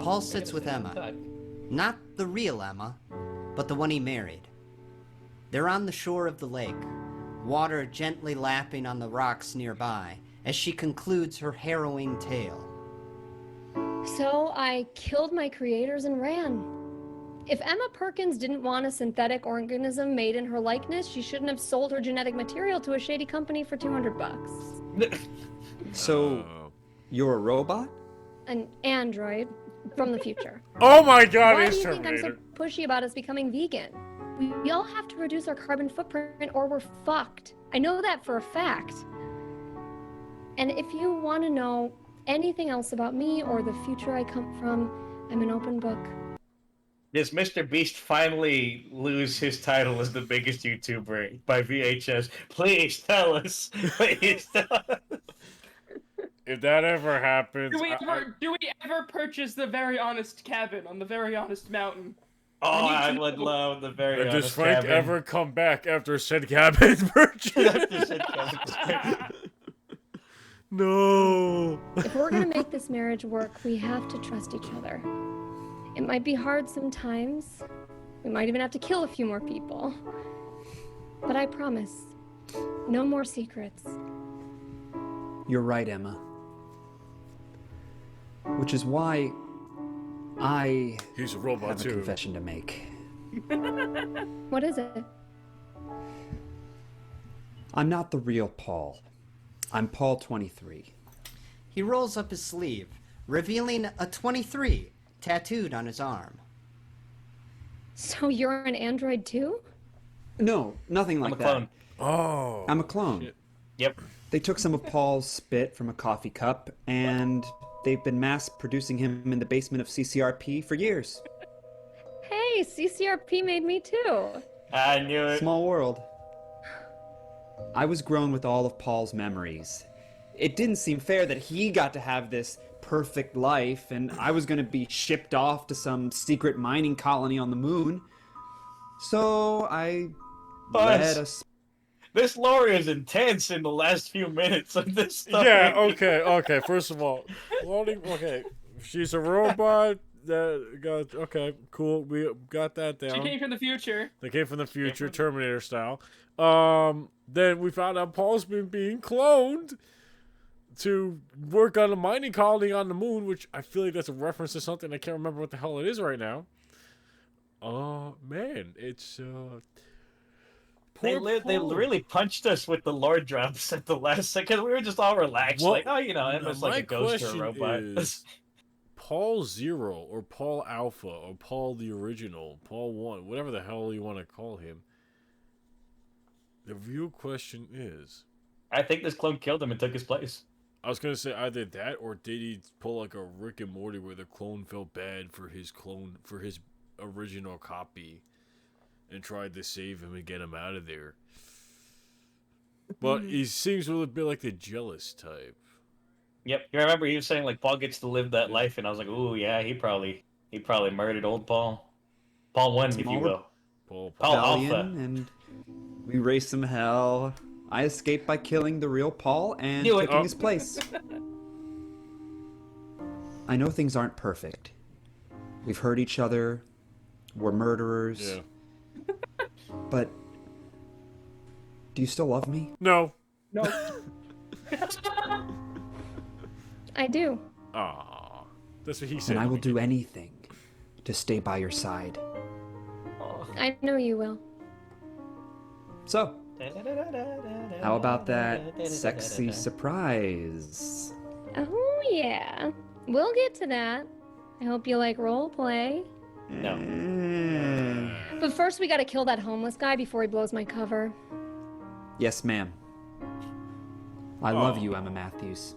Paul sits with Emma. Not the real Emma, but the one he married. They're on the shore of the lake, water gently lapping on the rocks nearby as she concludes her harrowing tale. So I killed my creators and ran. If Emma Perkins didn't want a synthetic organism made in her likeness, she shouldn't have sold her genetic material to a shady company for $200. So, you're a robot? An android from the future. Oh my god, Why it's do you think I'm Terminator. so pushy about us becoming vegan? We all have to reduce our carbon footprint or we're fucked. I know that for a fact. And if you want to know anything else about me or the future I come from, I'm an open book. Does Mr. Beast finally lose his title as the biggest YouTuber by VHS? Please tell us. Please tell us. If that ever happens, Do we ever purchase the Very Honest Cabin on the Very Honest Mountain? Oh, I need to would know. love the Very does Honest Frank Cabin. ever come back after said cabin purchase? No. If we're gonna make this marriage work, we have to trust each other. It might be hard sometimes. We might even have to kill a few more people. But I promise, no more secrets. You're right, Emma. Which is why He's a robot have a too. confession to make. What is it? I'm not the real Paul. I'm Paul 23. He rolls up his sleeve, revealing a 23 tattooed on his arm. So you're an android too? No, nothing like I'm a clone. that. Oh. I'm a clone. Yep. They took some of Paul's spit from a coffee cup, and they've been mass producing him in the basement of CCRP for years. Hey, CCRP made me too. I knew it. Small world. I was grown with all of Paul's memories. It didn't seem fair that he got to have this perfect life, and I was going to be shipped off to some secret mining colony on the moon. So I led us. This lore is intense in the last few minutes of this stuff. Yeah, okay. First of all, okay. She's a robot that got okay, cool. We got that down. She came from the future. They came from the future, Terminator style. Then we found out Paul's been being cloned to work on a mining colony on the moon, which I feel like that's a reference to something. I can't remember what the hell it is right now. Oh man, it's They really punched us with the lore drops at the last second. We were just all relaxed, Well, like, oh, you know, Emma's like a ghost or a question robot. is, Paul Zero or Paul Alpha or Paul the Original, Paul One, whatever the hell you want to call him. The real question is, I think this clone killed him and took his place. I was gonna say either that or did he pull like a Rick and Morty where the clone felt bad for his original copy and tried to save him and get him out of there. But he seems a little bit like the jealous type. Yep. You remember he was saying like Paul gets to live that life, and I was like, ooh, yeah, he probably murdered old Paul. Paul 1, if you will. Paul Rebellion, Alpha. and we raised some hell. I escaped by killing the real Paul and Knew it. taking his place. I know things aren't perfect. We've hurt each other. We're murderers. Yeah. But do you still love me? No. No. I do. Aw. That's what he said. And I will do anything to stay by your side. I know you will. So, how about that sexy surprise? Oh, yeah. We'll get to that. I hope you like role play. No. But first, we gotta kill that homeless guy before he blows my cover. Yes, ma'am. I love you, Emma Matthews.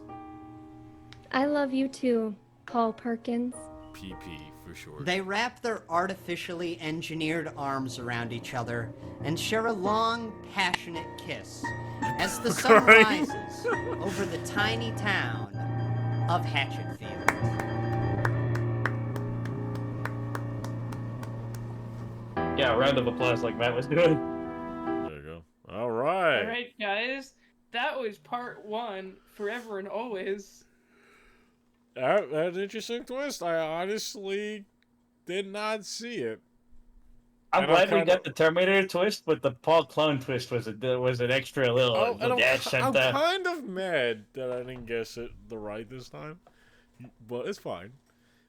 I love you too, Paul Perkins. PP for sure. They wrap their artificially engineered arms around each other and share a long, passionate kiss as the sun rises over the tiny town of Hatchetfield. Yeah, a round of applause like Matt was doing. There you go. All right. All right, guys. That was part 1, Forever and Always. That's an interesting twist. I honestly did not see it. I'm glad we got the Terminator twist, but the Paul clone twist was an extra little I'm dash. kind of mad that I didn't guess it right this time, but it's fine.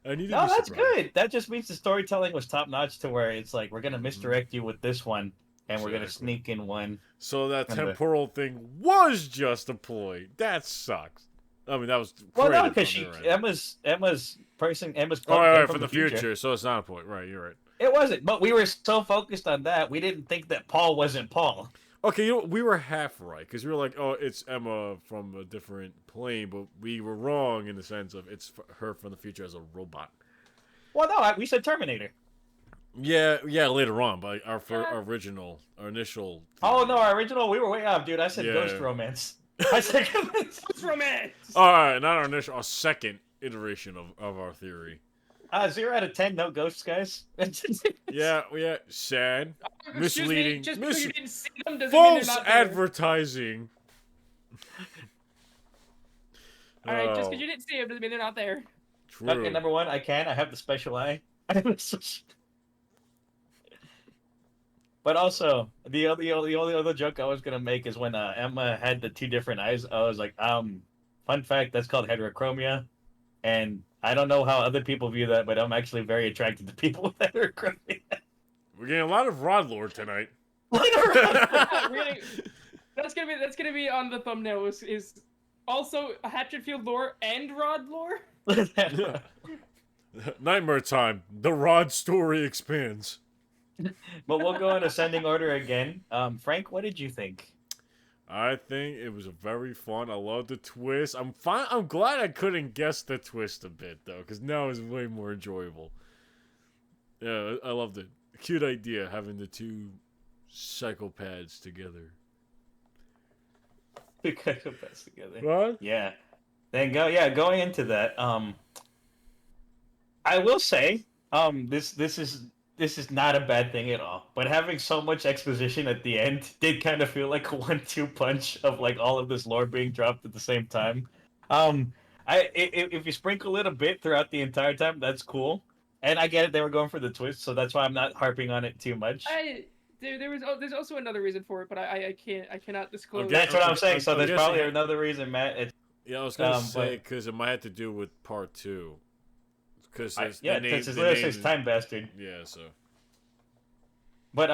I need to No, be that's surprised. good. That just means the storytelling was top notch to where it's like we're gonna misdirect you with this one, and we're gonna sneak in one. So that from the- temporal thing was just a ploy. That sucks. I mean, that was Well, no, creative because on their end. Emma's Oh, came right, from from the future, so it's not a point. Right, you're right. It wasn't, but we were so focused on that we didn't think that Paul wasn't Paul. Okay, you know, we were half right because we were like, "Oh, it's Emma from a different plane," but we were wrong in the sense of it's her from the future as a robot. Well, no, we said Terminator. Yeah, later on, but our initial. Oh no, our original, we were way off, dude. I said Yeah. Ghost Romance. I said Ghost Romance. All right, not our initial, our second iteration of our theory. 0 out of 10, no ghosts, guys. Yeah, sad, Excuse me, misleading, just because you didn't see them doesn't mean they're false not there. advertising. All right, just Oh, because you didn't see them doesn't mean they're not there. true. Okay, number one, I have the special eye. But also, the only other joke I was gonna make is when Emma had the 2 different eyes. I was like, fun fact, that's called heterochromia, and I don't know how other people view that, but I'm actually very attracted to people with heterochromia. We're getting a lot of Rod lore tonight. Really, that's gonna be on the thumbnail. Is also a Hatchetfield lore and Rod lore. Nightmare time. The Rod story expands. But we'll go in ascending order again. Frank, what did you think? I think it was a very fun. I love the twist. I'm fine. I'm glad I couldn't guess the twist a bit though, because now it's way more enjoyable. Yeah, I loved it. Cute idea having the 2 psychopaths together. Psychopaths together. What? Yeah. Then going into that. I will say, this is not a bad thing at all. But having so much exposition at the end did kind of feel like a 1-2 punch of like all of this lore being dropped at the same time. If you sprinkle it a bit throughout the entire time, that's cool. And I get it, they were going for the twist, so that's why I'm not harping on it too much. There's also another reason for it, but I cannot disclose. Okay, that's what I'm saying. So there's guess probably it- another reason, Matt. Yeah, I was gonna say because it might have to do with part 2. Because Because it's literally says Time Bastard. Yeah, so. But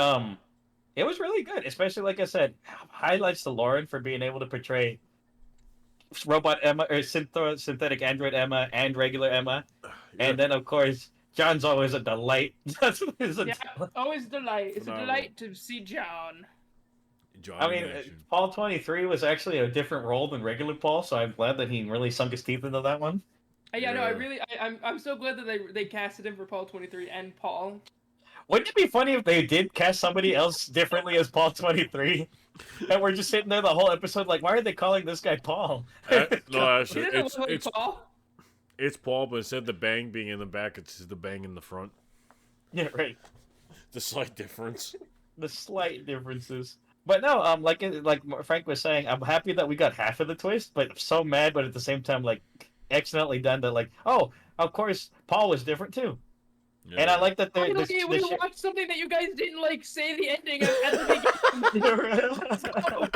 it was really good, especially like I said, highlights to Lauren for being able to portray robot Emma or synthetic android Emma and regular Emma, and then of course John's always a delight. Always a delight. It's a delight to see John. I mean, Paul 23 was actually a different role than regular Paul, so I'm glad that he really sunk his teeth into that one. Yeah, no, I'm so glad that they casted him for Paul 23 and Paul. Wouldn't it be funny if they did cast somebody else differently as Paul 23? And we're just sitting there the whole episode like, why are they calling this guy Paul? No, actually, He doesn't look like Paul. It's Paul, but instead of the bang being in the back, it's the bang in the front. Yeah, right. The slight difference. The slight differences. But no, like Frank was saying, I'm happy that we got half of the twist, but I'm so mad, but at the same time, like, excellently done that, like, oh, of course, Paul was different too. Yeah. And I like that we watched something that you guys didn't like say the ending at the beginning.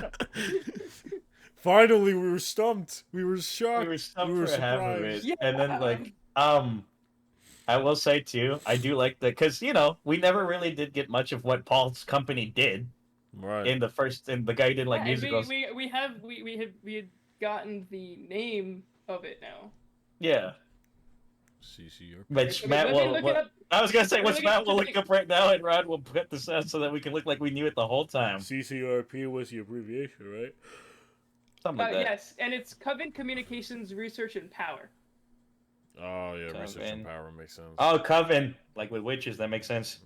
Finally, we were stumped. We were shocked. We were stumped we were for surprised. half of it. Yeah. And then, like, I will say too, I do like that because we never really did get much of what Paul's company did. Right. In the guy who did like musicals. We had gotten the name of it now. Yeah. CCR. Which Okay, Matt let me will. look it up. I was gonna say, Let me which look Matt it will up. look up right now, and Rod will put this out so that we can look like we knew it the whole time. CCRP was the abbreviation, right? Something like that. Yes, and it's Coven Communications Research and Power. Oh yeah, research Coven. and power makes sense. Oh, Coven, like with witches, that makes sense.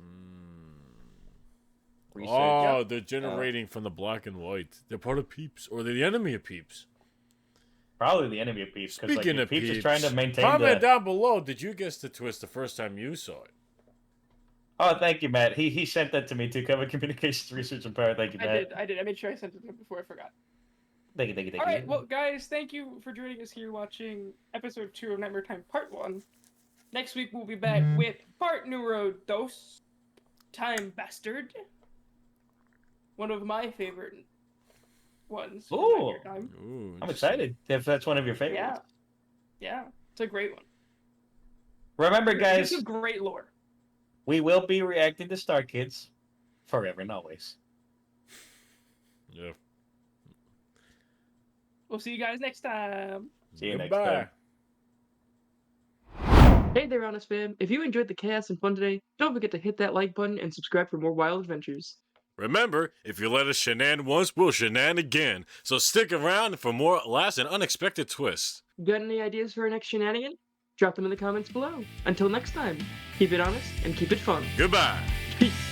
Research. Oh, they're generating from the black and white. They're part of Peeps, or they're the enemy of Peeps. Probably the enemy of Peeps. Because Speaking like, of Peeps Peeps, is trying to maintain comment the... down below. Did you guess the twist the first time you saw it? Oh, thank you, Matt. He sent that to me too. Coven Communications Research and Power. Thank you, Matt. I did. I made sure I sent it to him before I forgot. Thank you. All right, well, guys, thank you for joining us here watching episode 2 of Nightmare Time Part 1. Next week, we'll be back with part numero dos, Time Bastard. One of my favorite ones. from Ooh. Nightmare Time. Ooh, I'm excited if that's one of your favorites. Yeah, it's a great one. Remember, guys, It's a great lore. we will be reacting to Star Kids forever and always. Yeah. We'll see you guys next time. See you next Goodbye. time. Hey there, Honest Fam. If you enjoyed the chaos and fun today, don't forget to hit that like button and subscribe for more wild adventures. Remember, if you let us shenan once, we'll shenan again. So stick around for more last and unexpected twists. Got any ideas for our next shenanigan? Drop them in the comments below. Until next time, keep it honest and keep it fun. Goodbye. Peace.